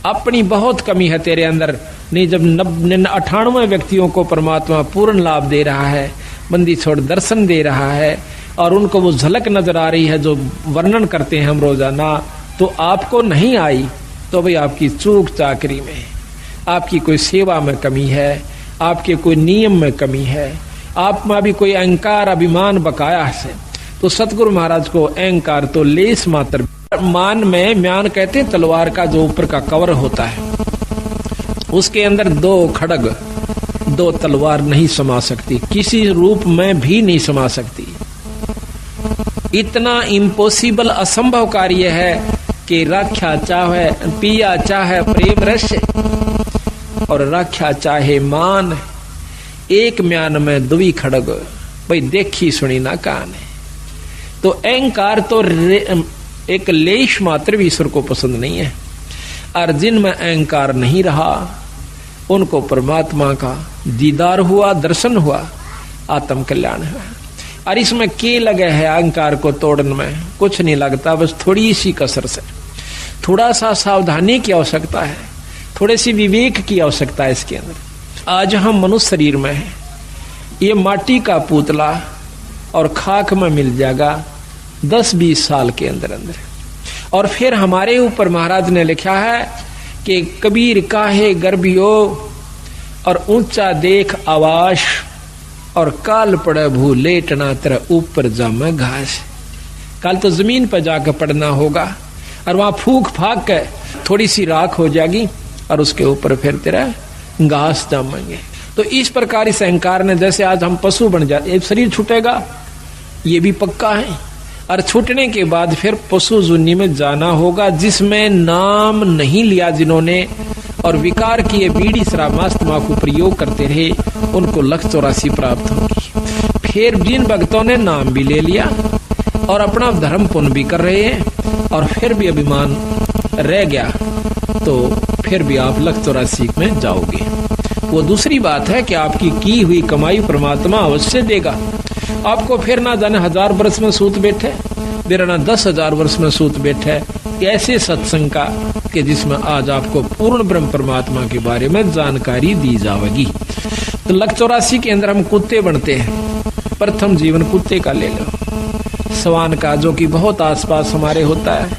अपनी बहुत कमी है तेरे अंदर। नहीं, जब 98 व्यक्तियों को परमात्मा पूर्ण लाभ दे रहा है, बंदी छोड़ दर्शन दे रहा है, और उनको वो झलक नजर आ रही है जो वर्णन करते हैं हम रोजाना, तो आपको नहीं आई, तो भाई आपकी चूक चाकरी में, आपकी कोई सेवा में कमी है, आपके कोई नियम में कमी है, आप में भी कोई अहंकार अभिमान बकाया है। तो सतगुरु महाराज को अहंकार तो लेस मात्र, मान में म्यान कहते हैं तलवार का जो ऊपर का कवर होता है, उसके अंदर 2 खड़ग 2 तलवार नहीं समा सकती, किसी रूप में भी नहीं समा सकती। इतना इम्पॉसिबल असंभव कार्य है कि राख्या चाहे पिया चाहे प्रेम रस, और राख्या चाहे मान, एक म्यान में 2 खड़ग, भाई देखी सुनी ना कान है। तो अहंकार तो एक लेश मात्र भी ईश्वर को पसंद नहीं है, और जिनमें अहंकार नहीं रहा उनको परमात्मा का दीदार हुआ, दर्शन हुआ, आत्म कल्याण हुआ। और इसमें के लगे है अहंकार को तोड़ने में, कुछ नहीं लगता, बस थोड़ी सी कसर से, थोड़ा सा सावधानी की आवश्यकता है, थोड़े सी विवेक की आवश्यकता है इसके अंदर। आज हम मनुष्य शरीर में है, ये माटी का पुतला और खाक में मिल जाएगा 10-20 साल के अंदर अंदर। और फिर हमारे ऊपर महाराज ने लिखा है कि कबीर काहे गर्भियो, और ऊंचा देख आवाश, और काल पड़े भू लेटना तेरा ऊपर जामे घास। कल तो जमीन पर जाकर पड़ना होगा, और वहां फूक फाक के थोड़ी सी राख हो जाएगी, और उसके ऊपर फिर तेरा घास जामेंगे। तो इस प्रकार इस अहंकार ने, जैसे आज हम पशु बन जाते, शरीर छूटेगा ये भी पक्का है, और छूटने के बाद फिर पशु जुन्नी में जाना होगा, जिसमें नाम नहीं लिया जिन्होंने, और विकार किए बीड़ी शराब मांस तंबाकू प्रयोग करते रहे, उनको 184 प्राप्त होगी। फिर जिन भक्तों ने नाम भी ले लिया, और अपना धर्म पुण्य भी कर रहे हैं और फिर भी अभिमान रह गया तो फिर भी आप लख 84 में जाओगे। वो दूसरी बात है कि आपकी की हुई कमाई परमात्मा अवश्य देगा आपको। फिर ना जाने 1000 वर्ष में सूत बैठे, फिर ना 10,000 वर्ष में सूत बैठे ऐसे सत्संग का कि जिसमें आज आपको पूर्ण ब्रह्म परमात्मा के बारे में जानकारी दी जाएगी। तो लख 84 के अंदर हम कुत्ते बनते हैं। प्रथम जीवन कुत्ते का ले लो, स्वान का, जो कि बहुत आसपास हमारे होता है,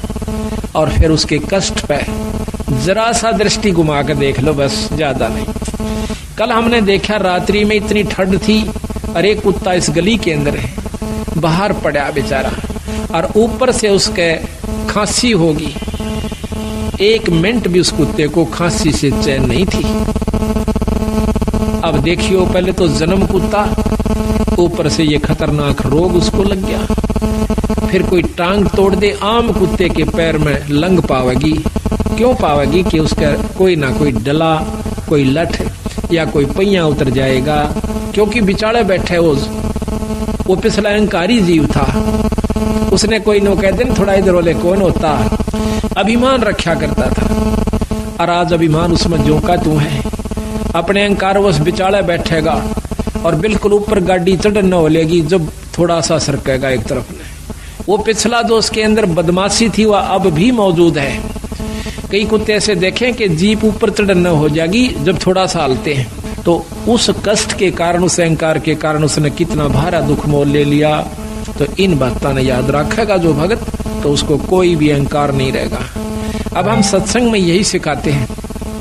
और फिर उसके कष्ट पे जरा सा दृष्टि घुमा कर देख लो, बस ज्यादा नहीं। कल हमने देखा रात्रि में इतनी ठंड थी और एक कुत्ता इस गली के अंदर है, बाहर पड़ा बेचारा, और ऊपर से उसके खांसी होगी। 1 मिनट भी उस कुत्ते को खांसी से चैन नहीं थी। अब देखियो, पहले तो जन्म कुत्ता, ऊपर से ये खतरनाक रोग उसको लग गया। फिर कोई टांग तोड़ दे, आम कुत्ते के पैर में लंग पावेगी। क्यों पावेगी? कि उसका कोई ना कोई डला, कोई लठ या कोई पहिया उतर जाएगा, क्योंकि बिचारे बैठे वो पिछला अहंकारी जीव था। उसने कोई नो कहते न थोड़ा इधर वाले कौन होता, अभिमान रखा करता था, और आज अभिमान उसमें जोका तू है। अपने अहंकार वो बिचाले बैठेगा और बिल्कुल ऊपर गाड़ी चढ़ न होलेगी जब थोड़ा सा सरकेगा एक तरफ में। वो पिछला जो उसके अंदर बदमाशी थी वह अब भी मौजूद है। कई कुत्ते ऐसे देखें कि जीप ऊपर चढ़ न हो जाएगी जब थोड़ा सा हलते हैं, तो उस कष्ट के कारण, उस अहंकार के कारण उसने कितना भारा दुख मोल ले लिया। तो इन बातों ने याद रखेगा जो भगत, तो उसको कोई भी अहंकार नहीं रहेगा। अब हम सत्संग में यही सिखाते हैं।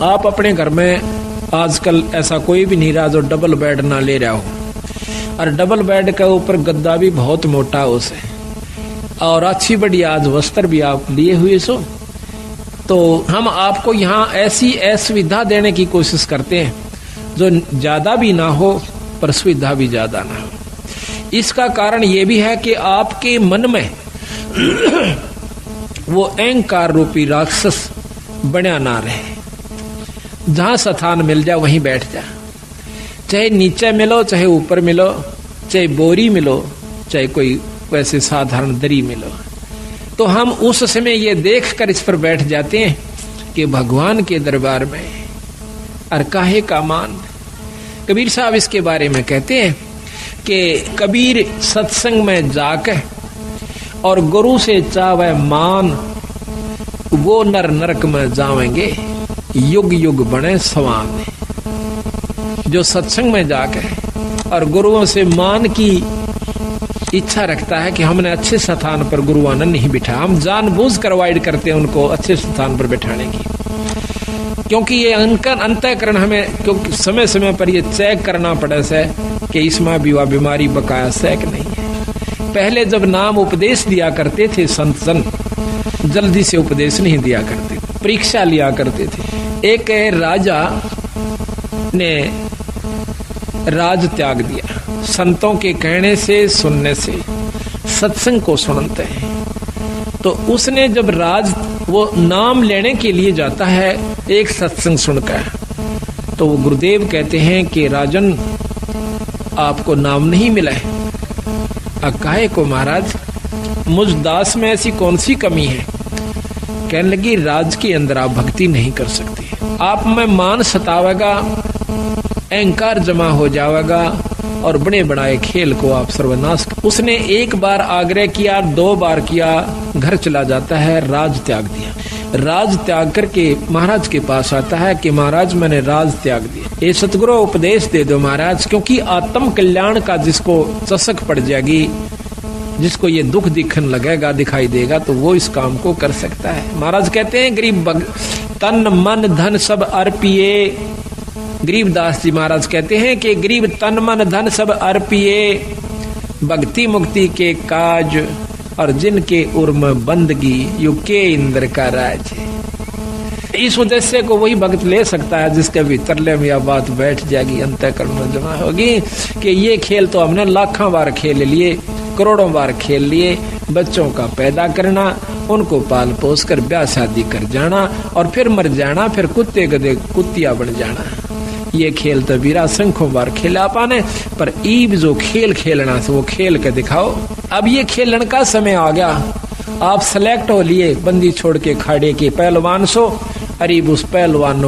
आप अपने घर में आजकल ऐसा कोई भी नहीं रहा जो डबल बेड ना ले रहा हो, और डबल बेड के ऊपर गद्दा भी बहुत मोटा हो से, और अच्छी बड़ी आज वस्त्र भी आप लिए हुए सो। तो हम आपको यहाँ ऐसी असुविधा देने की कोशिश करते हैं जो ज्यादा भी ना हो पर सुविधा भी ज्यादा ना हो। इसका कारण ये भी है कि आपके मन में वो अहंकार रूपी राक्षस बना ना रहे। जहां स्थान मिल जाए वहीं बैठ जा, चाहे नीचे मिलो, चाहे ऊपर मिलो, चाहे बोरी मिलो, चाहे कोई वैसे साधारण दरी मिलो। तो हम उस समय ये देखकर इस पर बैठ जाते हैं कि भगवान के दरबार में और काहे का मान। कबीर साहब इसके बारे में कहते हैं कि कबीर सत्संग में जाकर और गुरु से चावे मान, वो नर नरक में जावेंगे, युग युग बने सवान। जो सत्संग में जाकर और गुरुओं से मान की इच्छा रखता है कि हमने अच्छे स्थान पर गुरुआनंद नहीं बिठा, हम जानबूझ कर अवॉइड करते हैं उनको अच्छे स्थान पर बिठाने की, क्योंकि ये अंतःकरण हमें क्योंकि समय समय पर ये चेक करना पड़े से कि इसमें भी वह बीमारी बकाया सैक नहीं है। पहले जब नाम उपदेश दिया करते थे संत जन, जल्दी से उपदेश नहीं दिया करते, परीक्षा लिया करते थे। एक राजा ने राज त्याग दिया, संतों के कहने से सुनने से, सत्संग को सुनते हैं। तो उसने जब राज वो नाम लेने के लिए जाता है एक सत्संग सुनकर, तो वो गुरुदेव कहते हैं कि राजन आपको नाम नहीं मिला है। काहे को महाराज, मुझ दास में ऐसी कौन सी कमी है? कहने लगी राज के अंदर आप भक्ति नहीं कर सकते, आप में मान सतावेगा, अहंकार जमा हो जाएगा और बड़े बड़ाए खेल को आप सर्वनाश। उसने एक बार आग्रह किया, 2 बार किया, घर चला जाता है, राज त्याग दिया। राज त्याग करके महाराज के पास आता है कि महाराज मैंने राज त्याग दिया, ये सतगुरु उपदेश दे दो महाराज, क्योंकि आत्म कल्याण का जिसको चसक पड़ जाएगी, जिसको ये दुख दिखने लगेगा, दिखाई देगा, तो वो इस काम को कर सकता है। महाराज कहते हैं गरीब तन मन धन सब अर्पिए, गरीबदास जी महाराज कहते हैं कि गरीब तन मन धन सब अर्पिए, भक्ति मुक्ति के काज और जिनके उर्म बंदगी, यू के इंद्र का राज। इस उद्देश्य को वही भक्त ले सकता है जिसके भीतर ले में यह बात बैठ जाएगी, अंतःकरण में जमा होगी कि ये खेल तो हमने लाखों बार खेल लिए, करोड़ों बार खेल लिए। बच्चों का पैदा करना, उनको पाल पोस कर ब्याह शादी कर जाना और फिर मर जाना, फिर कुत्ते गधे कुत्तिया बन जाना। ये खेल तो बीरा संखों बार खेला पाने, पर ईब जो खेल खेलना से वो खेल के दिखाओ। अब ये खेलन का समय आ गया, आप सेलेक्ट हो लिए बंदी छोड़ के खाड़े के पहलवान सो, अरीब उस पहलवान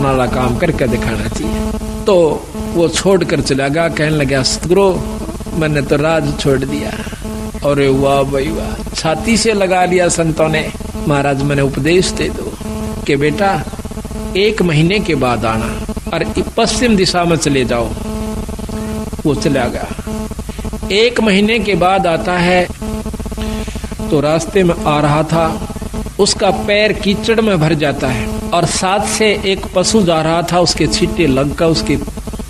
वाला काम करके दिखाना चाहिए। तो वो छोड़ कर चला गया, कहने लगा सतगुरु मैंने तो राज छोड़ दिया। और वाह भाई वाह, छाती से लगा लिया संतों ने। महाराज मैंने उपदेश दे दो कि बेटा 1 महीने के बाद आना और पश्चिम दिशा में चले जाओ। वो चला गया, 1 महीने के बाद आता है तो रास्ते में आ रहा था, उसका पैर कीचड़ में भर जाता है और साथ से एक पशु जा रहा था, उसके छींटे लग कर उसके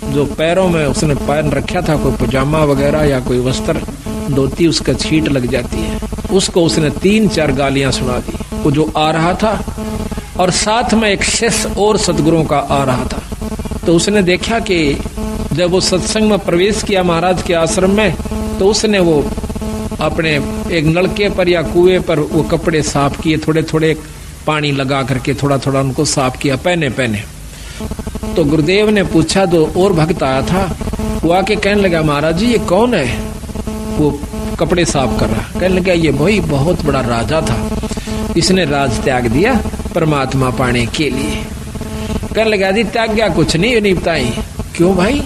जो पैरों में उसने पहन रखा था कोई पजामा वगैरह या कोई वस्त्र धोती, उसका छींट लग जाती है। उसको उसने 3-4 गालियां सुना दी वो जो आ रहा था, और साथ में एक शिष्य और सतगुरुओं का आ रहा था। तो उसने देखा कि जब वो सत्संग में प्रवेश किया महाराज के आश्रम में, तो उसने वो अपने एक नलके पर या कुएं पर वो कपड़े साफ किए, थोड़े थोड़े पानी लगा करके थोड़ा थोड़ा उनको साफ किया पहने पहने। तो गुरुदेव ने पूछा, तो और भक्त आया था, वो आके कहने लगा महाराज जी ये कौन है वो कपड़े साफ कर रहा। कहने लगा ये भाई बहुत बड़ा राजा था, इसने राज त्याग दिया परमात्मा पाने के लिए। कहने लगा जी त्याग गया कुछ नहीं बताई। क्यों भाई?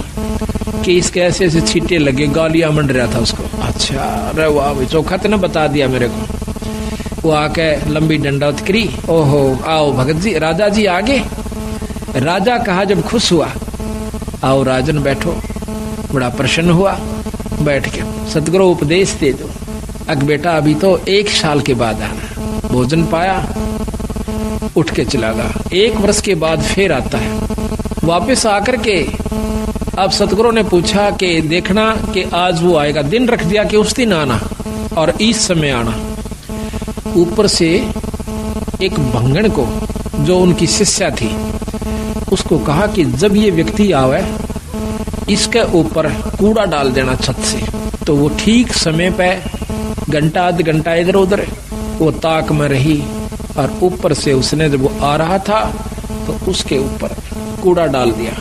कि इसके ऐसे ऐसे छींटे लगे, गालियां मंड रहा था उसको। अच्छा अरे वाह भाई, चौखा तो न बता दिया मेरे को। वो आके लंबी डंडौत करी, ओहो आओ भगत जी, राजा जी आगे। राजा कहा जब खुश हुआ, आओ राजन बैठो। बड़ा प्रसन्न हुआ, बैठ के सतगुरु उपदेश दे दो। अग बेटा अभी तो 1 साल के बाद आना। भोजन पाया, उठ के चला गया। 1 वर्ष के बाद फिर आता है, वापस आकर के अब सतगुरु ने पूछा कि देखना कि आज वो आएगा, दिन रख दिया कि उस दिन आना और इस समय आना। ऊपर से एक भंगण को जो उनकी शिष्या थी उसको कहा कि जब ये व्यक्ति आवे इसके ऊपर कूड़ा डाल देना छत से। तो वो ठीक समय पे घंटा आध घंटा इधर उधर वो ताक में रही, और ऊपर से उसने जब वो आ रहा था तो उसके ऊपर कूड़ा डाल दिया।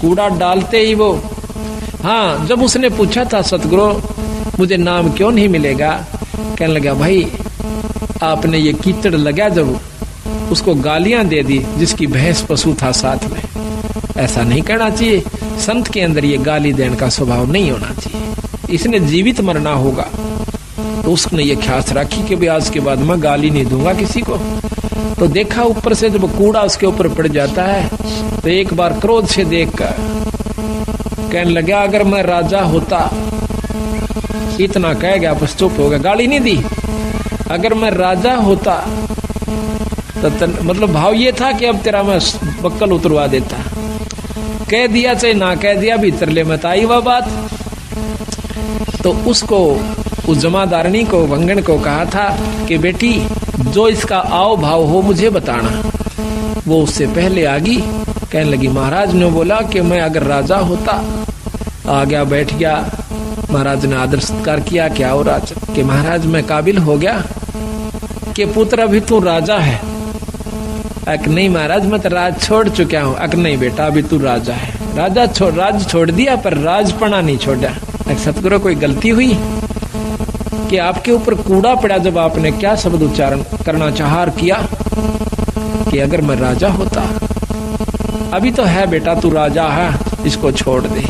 कूड़ा डालते ही वो, हाँ जब उसने पूछा था सतगुरु मुझे नाम क्यों नहीं मिलेगा, कहने लगा भाई आपने ये कीचड़ लगा जब उसको गालियां दे दी जिसकी भैंस पशु था साथ में। ऐसा नहीं करना चाहिए, संत के अंदर ये गाली देने का स्वभाव नहीं होना चाहिए, इसने जीवित मरना होगा। तो उसने ये ख्यास रखी कि भी आज के बाद मैं गाली नहीं दूंगा किसी को। तो देखा ऊपर से जब कूड़ा उसके ऊपर पड़ जाता है तो एक बार क्रोध से देखकर कहने लगा अगर मैं राजा होता, इतना कह गया बस चुप हो गया, गाली नहीं दी। अगर मैं राजा होता तो मतलब भाव ये था कि अब तेरा मैं बक्कल उतरवा देता। कह दिया चाहे ना कह दिया, भीतर ले मत आई वह बात। तो उसको उस जमादारनी को भंगण को कहा था कि बेटी जो इसका आओ भाव हो मुझे बताना। वो उससे पहले आ गई, कहने लगी महाराज ने बोला कि मैं अगर राजा होता। आ गया, बैठ गया। महाराज ने आदर सत्कार किया, क्या हो राज कि महाराज मैं काबिल हो गया कि पुत्र अभी तू राजा है। अक नहीं महाराज मैं तो राज छोड़ चुका हूँ। अक नहीं बेटा अभी तू राजा है। राज छोड़ दिया पर राजपना नहीं छोड़ा। सतगुरु कोई गलती हुई कि आपके ऊपर कूड़ा पड़ा जब आपने क्या शब्द उच्चारण करना चाह किया कि अगर मैं राजा होता। अभी तो है बेटा तू राजा है, इसको छोड़ दे।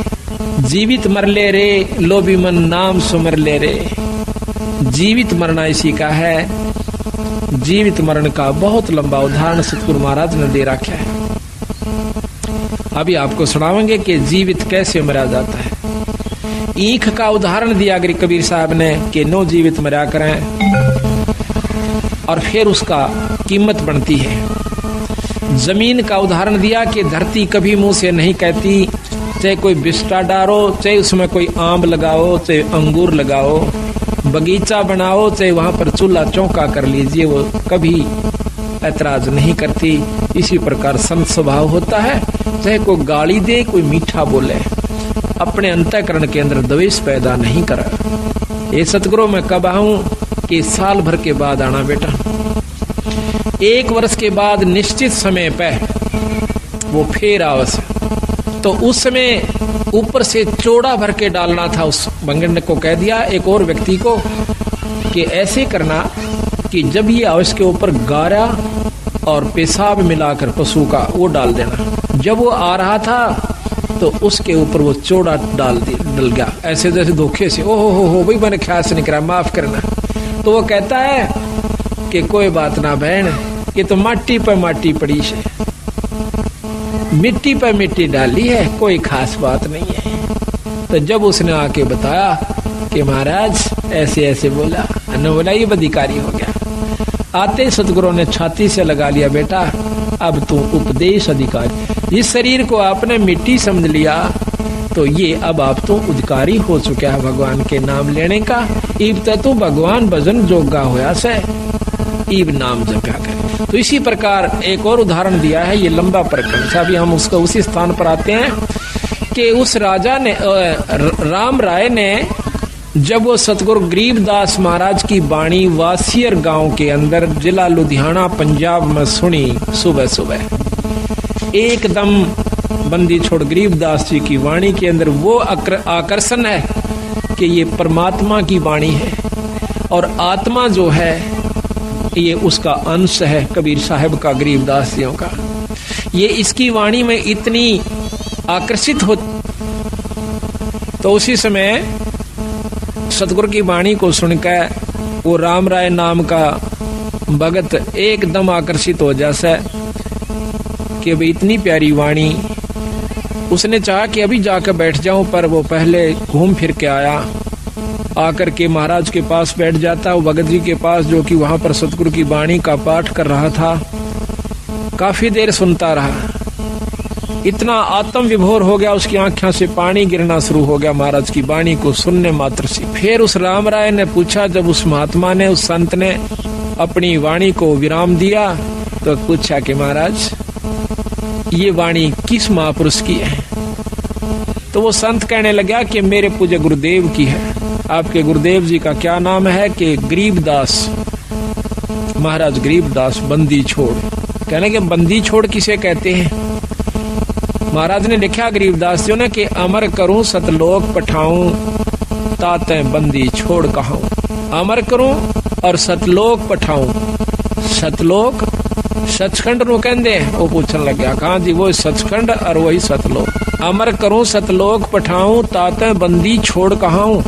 जीवित मर ले रे लोभी मन नाम सुमर ले रे। जीवित मरना इसी का है। जीवित मरण का बहुत लंबा उदाहरण सतगुरु महाराज ने दे रखा है। अभी आपको सुनावेंगे कि जीवित कैसे मरा जाता है। ईख का उदाहरण दिया कबीर साहब ने कि नो जीवित मरा करें और फिर उसका कीमत बनती है। जमीन का उदाहरण दिया कि धरती कभी मुंह से नहीं कहती, चाहे कोई बिस्टा डारो, चाहे उसमें कोई आम लगाओ, चाहे अंगूर लगाओ, बगीचा बनाओ, चाहे वहां पर चूल्हा चौका कर लीजिए, वो कभी ऐतराज नहीं करती। इसी प्रकार संत स्वभाव होता है, चाहे कोई गाली दे कोई मीठा बोले, अपने अंतःकरण के अंदर द्वेष पैदा नहीं कर। ये सतगुरु मैं कब आऊं कि साल भर के बाद आना बेटा। 1 वर्ष के बाद निश्चित समय पे वो फिर आवस तो उस समय ऊपर से चौड़ा भर के डालना था। उस बंगड़ को कह दिया एक और व्यक्ति को कि ऐसे करना कि जब ये आओ इसके ऊपर गारा और पेशाब मिलाकर पशु का वो डाल देना। जब वो आ रहा था तो उसके ऊपर वो चौड़ा डल गया, ऐसे जैसे धोखे से। ओहो हो भाई, मैंने ख्याल से नहीं करा, माफ करना। तो वो कहता है कि कोई बात ना बहन, ये तो माटी पर माटी पड़ी है, मिट्टी पर मिट्टी डाली है, कोई खास बात नहीं है। तो जब उसने आके बताया कि महाराज ऐसे ऐसे बोला, अन्ना बोला ये अधिकारी हो गया। आते सतगुरु ने छाती से लगा लिया, बेटा अब तू उपदेश अधिकारी, इस शरीर को आपने मिट्टी समझ लिया तो ये अब आप तो अधिकारी हो चुका है भगवान के नाम लेने का। इब तू भगवान भजन जोगा होया से, इब नाम जपा कर। तो इसी प्रकार एक और उदाहरण दिया है, ये लंबा प्रकरण से। अभी हम उसका उसी स्थान पर आते हैं कि उस राजा ने राम राय ने जब वो सतगुरु गरीबदास महाराज की वाणी वासियर गांव के अंदर जिला लुधियाना पंजाब में सुनी, सुबह सुबह एकदम बंदी छोड़ गरीबदास जी की वाणी के अंदर वो आकर्षण है कि ये परमात्मा की वाणी है और आत्मा जो है ये उसका अंश है कबीर साहब का, गरीबदास जियों का। ये इसकी वाणी में इतनी आकर्षित हो। तो उसी समय सतगुरु की वाणी को सुनकर वो राम राय नाम का भगत एकदम आकर्षित हो जैसा कि भाई इतनी प्यारी वाणी। उसने चाहा कि अभी जाकर बैठ जाऊं, पर वो पहले घूम फिर के आया, आकर के महाराज के पास बैठ जाता, वो भगत जी के पास जो कि वहां पर सतगुरु की वाणी का पाठ कर रहा था। काफी देर सुनता रहा, इतना आत्म विभोर हो गया, उसकी आंखों से पानी गिरना शुरू हो गया महाराज की वाणी को सुनने मात्र से। फिर उस राम राय ने पूछा, जब उस महात्मा ने, उस संत ने अपनी वाणी को विराम दिया तो पूछा कि महाराज ये वाणी किस महापुरुष की है? तो वो संत कहने लगा कि मेरे पूज्य गुरुदेव की है। आपके गुरुदेव जी का क्या नाम है? कि गरीबदास महाराज, गरीबदास बंदी छोड़। कहने के बंदी छोड़ किसे कहते हैं? महाराज ने लिखा गरीबदास जी ने कि अमर करूं सतलोक पठाऊं, ताते बंदी छोड़ कहाऊं। अमर करूं और सतलोक पठाऊं। सतलोक सचखंड नु कहंदे, वो पूछन लग गया कहां जी? वो सचखंड और वही सतलोक। अमर करूं सतलोक पठाऊं, ताते बंदी छोड़ कहाऊं।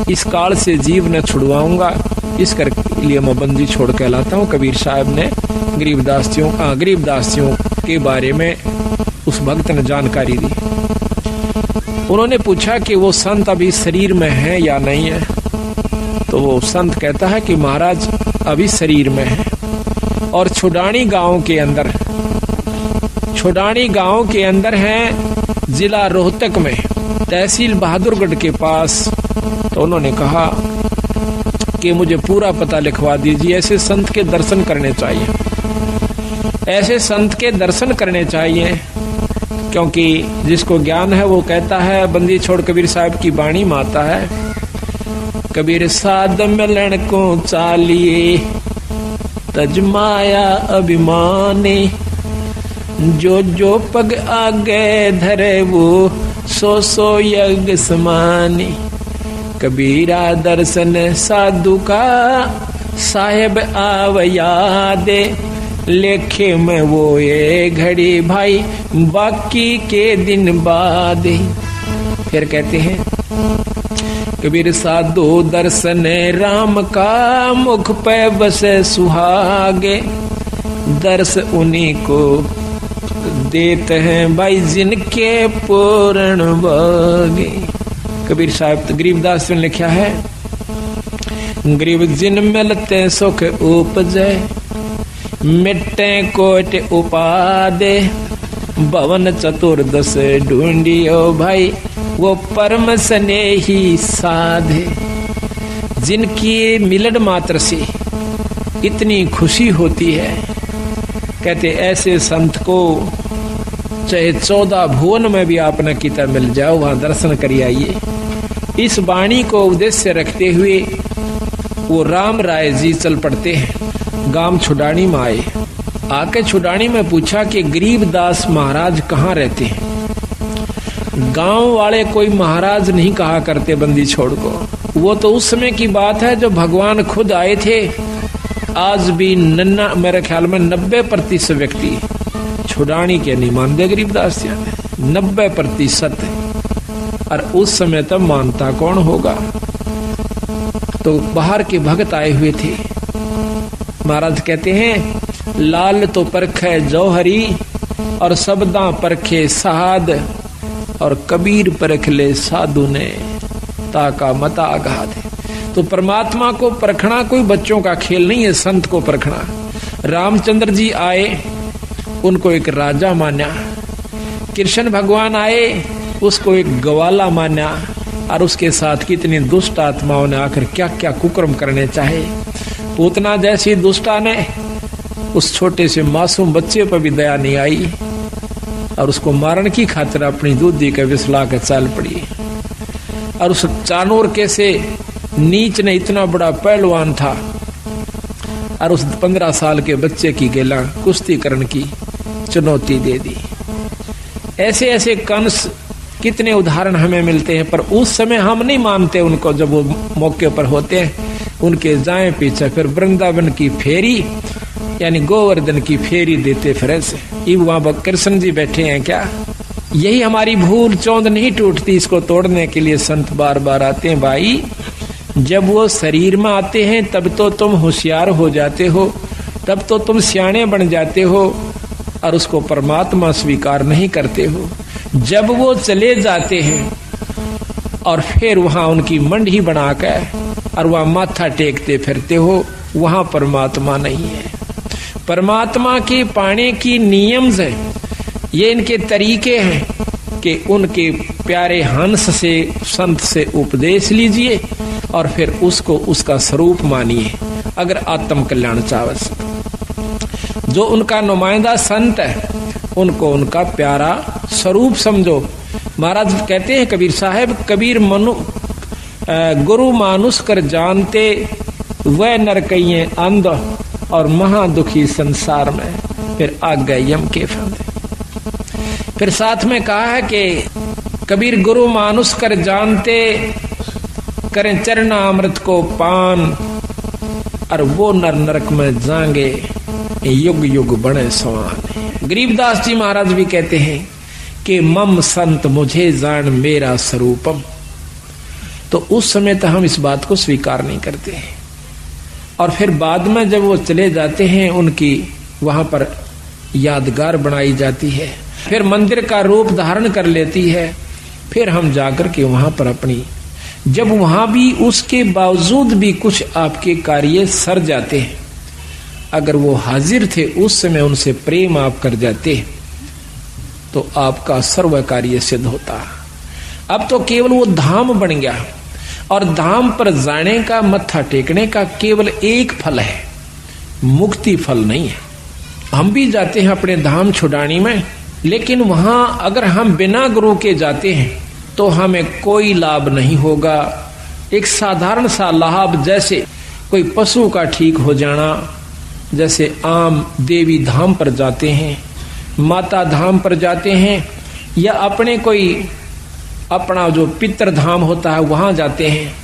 इस काल से जीव न छुड़वाऊंगा, इस कर लिए मैं बंदी छोड़ कहलाता हूं। कबीर साहब ने गरीबदासियों के बारे में उस भक्त ने जानकारी दी। उन्होंने पूछा कि वो संत अभी शरीर में है या नहीं है? तो वो संत कहता है कि महाराज अभी शरीर में है और छुडानी गांव के अंदर है, जिला रोहतक में, तहसील बहादुरगढ़ के पास। तो उन्होंने कहा कि मुझे पूरा पता लिखवा दीजिए। ऐसे संत के दर्शन करने चाहिए, ऐसे संत के दर्शन करने चाहिए, क्योंकि जिसको ज्ञान है वो कहता है। बंदी छोड़ कबीर साहब की वाणी में आता है, कबीर साध मिलन को चालिए तजमाया अभिमानी, जो जो पग आगे धरे वो सो सो यज्ञ समानी। कबीरा दर्शन साधु का साहेब आव यादे, लेखे में वो ये घड़ी भाई बाकी के दिन बाद। फिर कहते हैं कबीर साधु दर्शन राम का, मुख पे बसे सुहागे, दर्श उन्हीं को देते हैं भाई जिनके पूर्ण भागे। कबीर साहब गरीबदास ने लिखा है, गरीब जिन मिलते सुख उपजे, मिट्टे कोट उपादे, भवन चतुर्दश ढूंढियो भाई वो परम स्नेही साधे। जिनकी मिलन मात्र से इतनी खुशी होती है, कहते ऐसे संत को चाहे 14 भुवन में भी आप न किता मिल जाओ, वहां दर्शन करिए आइए। इस वाणी को उद्देश्य रखते हुए वो राम राय जी चल पड़ते हैं। गांव छुडानी में आए, आके छुडानी में पूछा कि गरीबदास महाराज कहाँ रहते हैं? गांव वाले कोई महाराज नहीं कहा करते बंदी छोड़ को। वो तो उस समय की बात है जो भगवान खुद आए थे। आज भी मेरे ख्याल में 90% व्यक्ति छुड़ानी के नहीं मानते गरीबदास जी, 90%। और उस समय तब मानता कौन होगा। तो बाहर के भक्त आए हुए थे। महाराज कहते हैं लाल तो परखे जौहरी और सबदा परखे साध और कबीर परख ले साधु ने ताका मता आघात। तो परमात्मा को परखना कोई बच्चों का खेल नहीं है, संत को परखना। रामचंद्र जी आए, उनको एक राजा माना। कृष्ण भगवान आए, उसको एक ग्वाला माना। और उसके साथ कितनी दुष्ट आत्माओं ने आकर क्या क्या कुकर्म करने चाहे। पूतना जैसी दुष्टा ने उस छोटे से मासूम बच्चे पर भी दया नहीं आई और उसको मारने की खातिर अपनी दूधी के विसला के चल पड़ी। और उस चानूर के से नीच ने इतना बड़ा पहलवान था और उस 15 साल के बच्चे की गेला कुश्ती करने की चुनौती दे दी। ऐसे ऐसे कंस कितने उदाहरण हमें मिलते हैं, पर उस समय हम नहीं मानते उनको। जब वो मौके पर होते हैं उनके जाए पीछे फिर वृंदावन की फेरी यानी गोवर्धन की फेरी देते फिर ऐसे। वहां कृष्ण जी बैठे हैं क्या? यही हमारी भूल चौंध नहीं टूटती, इसको तोड़ने के लिए संत बार बार आते हैं। भाई जब वो शरीर में आते हैं तब तो तुम होशियार हो जाते हो, तब तो तुम सियाणे बन जाते हो और उसको परमात्मा स्वीकार नहीं करते हो। जब वो चले जाते हैं और फिर वहां उनकी मंडी बनाकर और वहां माथा टेकते फिरते हो, वहां परमात्मा नहीं है। परमात्मा के पाने की नियम है, ये इनके तरीके हैं कि उनके प्यारे हंस से संत से उपदेश लीजिए और फिर उसको उसका स्वरूप मानिए अगर आत्म कल्याण चाहत। जो उनका नुमाइंदा संत है उनको उनका प्यारा स्वरूप समझो। महाराज कहते हैं कबीर साहब, कबीर मनु गुरु मानुष कर जानते वह नर कहिए अंध और महा दुखी संसार में फिर आ गए यम के फंदे। फिर साथ में कहा है कि कबीर गुरु मानुष कर जानते करें चरना अमृत को पान और वो नर नरक में जाएंगे युग युग बने सवान। गरीबदास जी महाराज भी कहते हैं कि मम संत मुझे जान मेरा स्वरूपम। तो उस समय तो हम इस बात को स्वीकार नहीं करते हैं और फिर बाद में जब वो चले जाते हैं उनकी वहां पर यादगार बनाई जाती है, फिर मंदिर का रूप धारण कर लेती है। फिर हम जाकर के वहां पर अपनी, जब वहां भी उसके बावजूद भी कुछ आपके कार्य सर जाते हैं, अगर वो हाजिर थे उस समय उनसे प्रेम आप कर जाते तो आपका सर्व कार्य सिद्ध होता। अब तो केवल वो धाम बन गया और धाम पर जाने का, मत्था टेकने का केवल एक फल है, मुक्ति फल नहीं है। हम भी जाते हैं अपने धाम छुड़ानी में, लेकिन वहां अगर हम बिना गुरु के जाते हैं तो हमें कोई लाभ नहीं होगा। एक साधारण सा लाभ, जैसे कोई पशु का ठीक हो जाना, जैसे आम देवी धाम पर जाते हैं, माता धाम पर जाते हैं, या अपने कोई अपना जो पितृ धाम होता है वहां जाते हैं,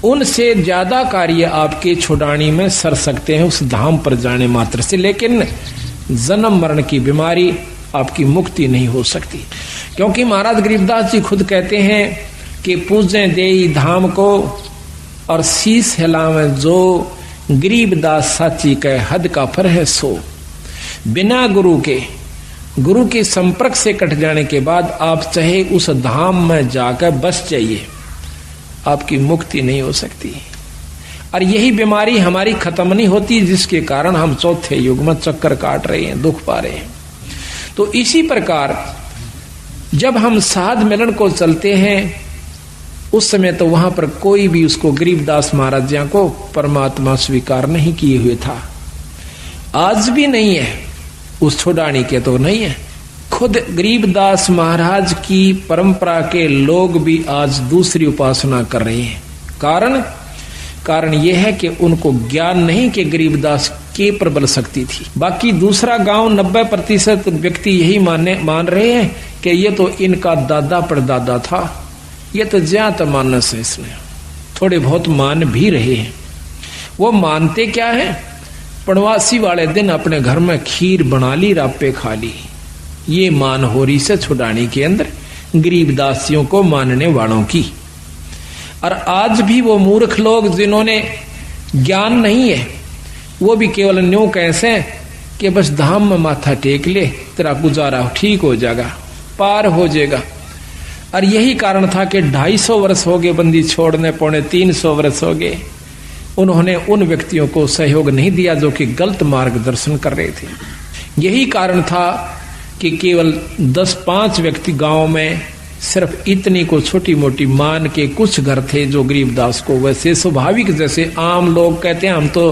उनसे ज्यादा कार्य आपके छुड़ानी में सर सकते हैं उस धाम पर जाने मात्र से। लेकिन जन्म मरण की बीमारी आपकी मुक्ति नहीं हो सकती, क्योंकि महाराज गरीबदास जी खुद कहते हैं कि पूजे देई धाम को और शीस हिलावे जो, गरीबदास साची कह हद का फर है सो। बिना गुरु के संपर्क से कट जाने के बाद आप चाहे उस धाम में जाकर बस जाइए, आपकी मुक्ति नहीं हो सकती। और यही बीमारी हमारी खत्म नहीं होती, जिसके कारण हम चौथे युग में चक्कर काट रहे हैं, दुख पा रहे हैं। तो इसी प्रकार जब हम साध मिलन को चलते हैं उस समय तो वहां पर कोई भी उसको गरीबदास महाराज जी को परमात्मा स्वीकार नहीं किए हुए था, आज भी नहीं है, उस छुड़ानी के तो नहीं है। खुद गरीबदास महाराज की परंपरा के लोग भी आज दूसरी उपासना कर रहे हैं। कारण यह है कि उनको ज्ञान नहीं कि गरीबदास के प्रबल शक्ति थी। बाकी दूसरा गांव 90% व्यक्ति यही मान रहे हैं कि ये तो इनका दादा परदादा था, ये तो ज्यादा मानस है, इसने थोड़े बहुत मान भी रहे हैं। वो मानते क्या है, पड़वासी वाले दिन अपने घर में खीर बना ली, रापे खा ली। ये मान हो रही से छुड़ाने के अंदर गरीबदासियों को मानने वालों की। और आज भी वो मूर्ख लोग जिन्होंने ज्ञान नहीं है, वो भी केवल न्यू कैसे कि बस धाम में माथा टेक ले, तेरा गुजारा ठीक हो जाएगा, पार हो जाएगा। और यही कारण था कि 250 वर्ष हो गए बंदी छोड़ने, 350 वर्ष हो गए, उन्होंने उन व्यक्तियों को सहयोग नहीं दिया जो कि गलत मार्गदर्शन कर रहे थे। यही कारण था कि केवल 10-5 व्यक्ति गांव में सिर्फ इतनी को छोटी मोटी मान के कुछ घर थे जो गरीबदास को, वैसे स्वाभाविक जैसे आम लोग कहते हैं हम तो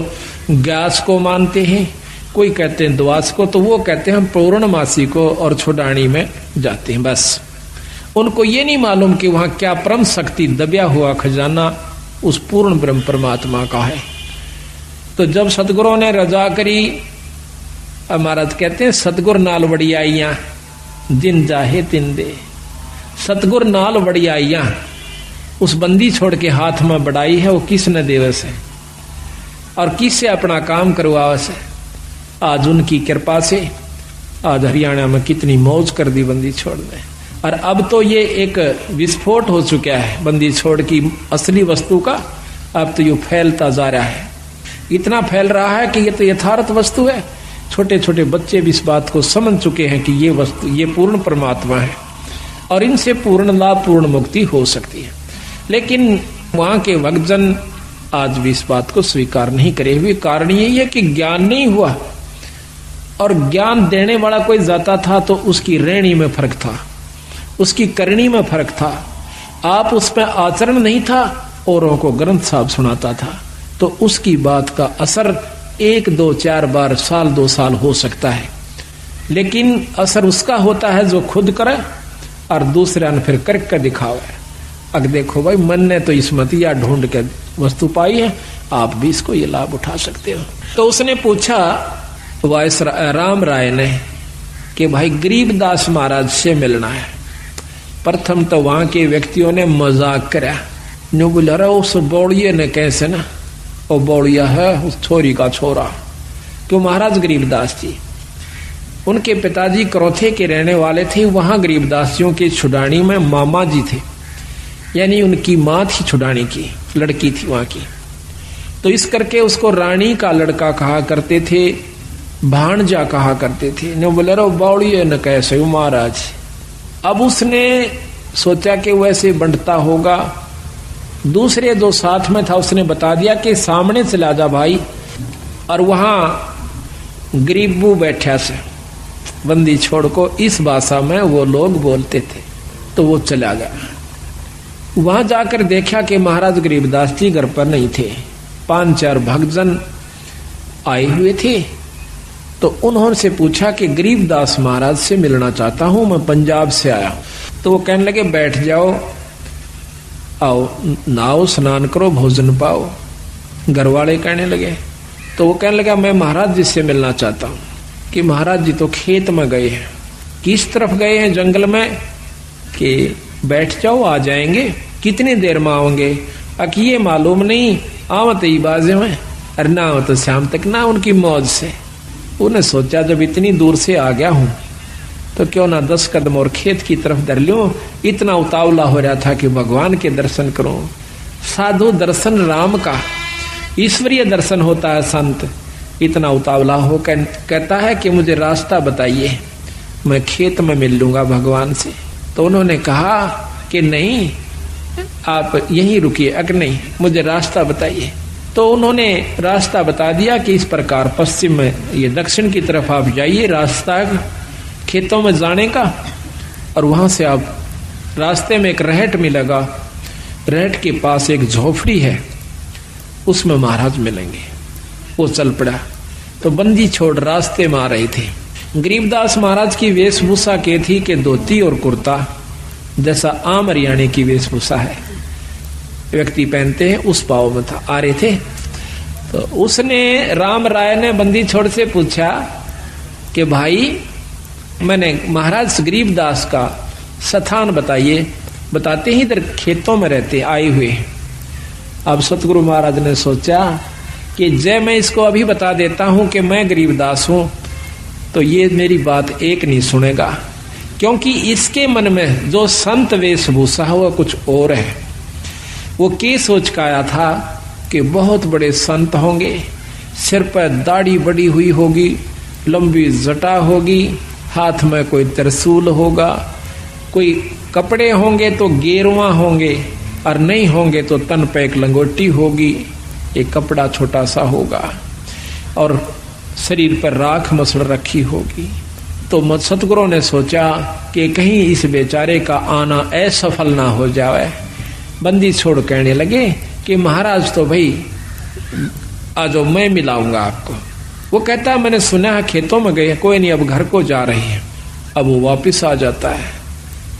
गैस को मानते हैं, कोई कहते हैं द्वास को, तो वो कहते हैं हम पूर्णमासी को और छुड़ानी में जाते हैं। बस उनको ये नहीं मालूम कि वहां क्या परम शक्ति दबिया हुआ खजाना उस पूर्ण ब्रह्म परमात्मा का है। तो जब सतगुरुओं ने रजा करी, महाराज कहते हैं सतगुर नाल वड़ियाइयां दिन जाहे दिन दे। सतगुर नाल वड़ियाइयां उस बंदी छोड़ के हाथ में बढ़ाई है, वो किसने देवस है और किससे अपना काम करवावस है। आज उनकी कृपा से आज हरियाणा में कितनी मौज कर दी बंदी छोड़ने। और अब तो ये एक विस्फोट हो चुका है बंदी छोड़ की असली वस्तु का। अब तो ये फैलता जा रहा है, इतना फैल रहा है कि ये तो यथार्थ वस्तु है। छोटे छोटे बच्चे भी इस बात को समझ चुके हैं कि ये वस्तु, ये पूर्ण परमात्मा है और इनसे पूर्ण लाभ, पूर्ण मुक्ति हो सकती है। लेकिन वहां के भक्तजन आज भी इस बात को स्वीकार नहीं करे हुए। कारण यही है कि ज्ञान नहीं हुआ, और ज्ञान देने वाला कोई जाता था तो उसकी रहनी में फर्क था, उसकी करनी में फर्क था। आप उसमें आचरण नहीं था, औरों को ग्रंथ साहब सुनाता था, तो उसकी बात का असर 1, 2, 4 बार, साल 2 साल हो सकता है। लेकिन असर उसका होता है जो खुद करे और दूसरे ने फिर करके दिखावे। अब देखो भाई, मन ने तो इसमतिया ढूंढ के वस्तु पाई है, आप भी इसको ये लाभ उठा सकते हो। तो उसने पूछा वायस राम राय ने कि भाई गरीबदास महाराज से मिलना है। प्रथम तो वहां के व्यक्तियों ने मजाक करा, न्यू बोला रहा उस बौड़िए ने कैसे ना, वो बौड़िया है उस छोरी का छोरा। क्यों? महाराज गरीबदास जी, उनके पिताजी करौथे के रहने वाले थे। वहां गरीबदासियों के छुड़ानी में मामा जी थे, यानी उनकी माँ थी छुड़ानी की, लड़की थी वहां की। तो इस करके उसको रानी का लड़का कहा करते थे, भाणजा कहा करते थे। ने बोले रो बौड़िए न कैसे हो महाराज। अब उसने सोचा कि वैसे बंटता होगा। दूसरे जो साथ में था उसने बता दिया कि सामने चला जा भाई, और वहां गरीबू बैठा से बंदी छोड़ को इस भाषा में वो लोग बोलते थे। तो वो चला गया। वहां जाकर देखा कि महाराज गरीबदास जी घर पर नहीं थे, 5-4 भक्तजन आए हुए थे। तो उन्होंने से पूछा कि गरीबदास महाराज से मिलना चाहता हूं, मैं पंजाब से आया हूं। तो वो कहने लगे बैठ जाओ, आओ नहाओ स्नान करो, भोजन पाओ। घर वाले कहने लगे, तो वो कहने लगा मैं महाराज जी से मिलना चाहता हूं। कि महाराज जी तो खेत में गए हैं। किस तरफ गए हैं? जंगल में। कि बैठ जाओ आ जाएंगे। कितनी देर में आओगे? अकी ये मालूम नहीं, आवत ही बाजे में, अरे ना आवत तो शाम तक ना। उनकी मौज से उन्हें सोचा जब इतनी दूर से आ गया हूं तो क्यों ना 10 कदम और खेत की तरफ धर लूं। इतना उतावला हो रहा था कि भगवान के दर्शन करूं। साधु दर्शन राम का, ईश्वरीय दर्शन होता है संत। इतना उतावला हो कहता है कि मुझे रास्ता बताइए, मैं खेत में मिल लूंगा भगवान से। तो उन्होंने कहा कि नहीं आप यहीं रुकिए, अगर नहीं मुझे रास्ता बताइए। तो उन्होंने रास्ता बता दिया कि इस प्रकार पश्चिम में, ये दक्षिण की तरफ आप जाइए, रास्ता खेतों में जाने का। और वहां से आप रास्ते में एक रहट मिलेगा, रहट के पास एक झोपड़ी है, उसमें महाराज मिलेंगे। वो चल पड़ा। तो बंदी छोड़ रास्ते में आ रहे थे। गरीबदास महाराज की वेशभूषा के थी कि धोती और कुर्ता, जैसा आम हरियाणे की वेशभूषा है व्यक्ति पहनते हैं, उस भाव में था। आ रहे थे तो उसने राम राय ने बंदी छोड़ से पूछा कि भाई मैंने महाराज गरीबदास का स्थान बताइए। बताते ही इधर खेतों में रहते आए हुए। अब सतगुरु महाराज ने सोचा कि जय मैं इसको अभी बता देता हूं कि मैं गरीबदास हूं तो ये मेरी बात एक नहीं सुनेगा, क्योंकि इसके मन में जो संत वेशभूषा है वह कुछ और है। वो के सोच का आया था कि बहुत बड़े संत होंगे, सिर पर दाढ़ी बड़ी हुई होगी, लंबी जटा होगी, हाथ में कोई त्रिशूल होगा, कोई कपड़े होंगे तो गेरुआ होंगे और नहीं होंगे तो तन पे एक लंगोटी होगी, एक कपड़ा छोटा सा होगा और शरीर पर राख मसड़ रखी होगी। तो सतगुरु ने सोचा कि कहीं इस बेचारे का आना असफल ना हो जाए। बंदी छोड़ कहने लगे कि महाराज तो भाई आ जाओ, मैं मिलाऊंगा आपको। वो कहता है मैंने सुना है खेतों में गए, कोई नहीं अब घर को जा रही है। अब वो वापिस आ जाता है।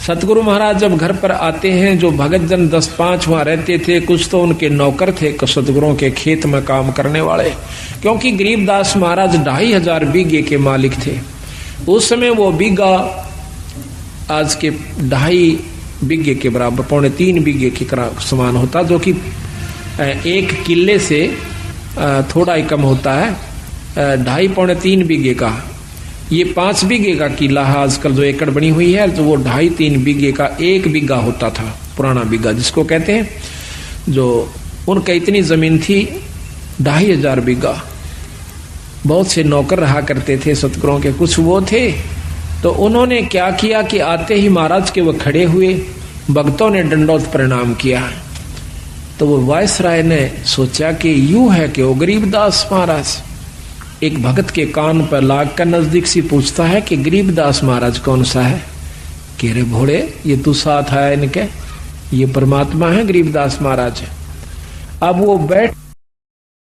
सतगुरु महाराज जब घर पर आते हैं, जो भगत जन 10-5 वहां रहते थे, कुछ तो उनके नौकर थे सतगुरुओं के खेत में काम करने वाले, क्योंकि गरीबदास महाराज 2500 बीघे के मालिक थे। उस समय वो बीघा आज के 2.5 बीघे के बराबर, 3.25 बीघे के समान होता, जो कि 1 किले से थोड़ा ही कम होता है। 2.5-3 बीघे का, ये 5 बीघे का किला है आजकल जो एकड़ बनी हुई है, तो वो 2.5-3 बीघे का 1 बीघा होता था, पुराना बीघा जिसको कहते हैं। जो उनका इतनी जमीन थी 2500 बीघा। बहुत से नौकर रहा करते थे सतगुरुओं के, कुछ वो थे। तो उन्होंने क्या किया कि आते ही महाराज के वो खड़े हुए, भक्तों ने दंडोत प्रणाम किया। तो वो वायसराय ने सोचा कि यूं है कि वो गरीबदास महाराज एक भगत के कान पर लाग कर नजदीक से पूछता है कि गरीबदास महाराज कौन सा है। कह रे भोले, ये तू साथ है इनके, ये परमात्मा है गरीबदास महाराज। अब वो बैठ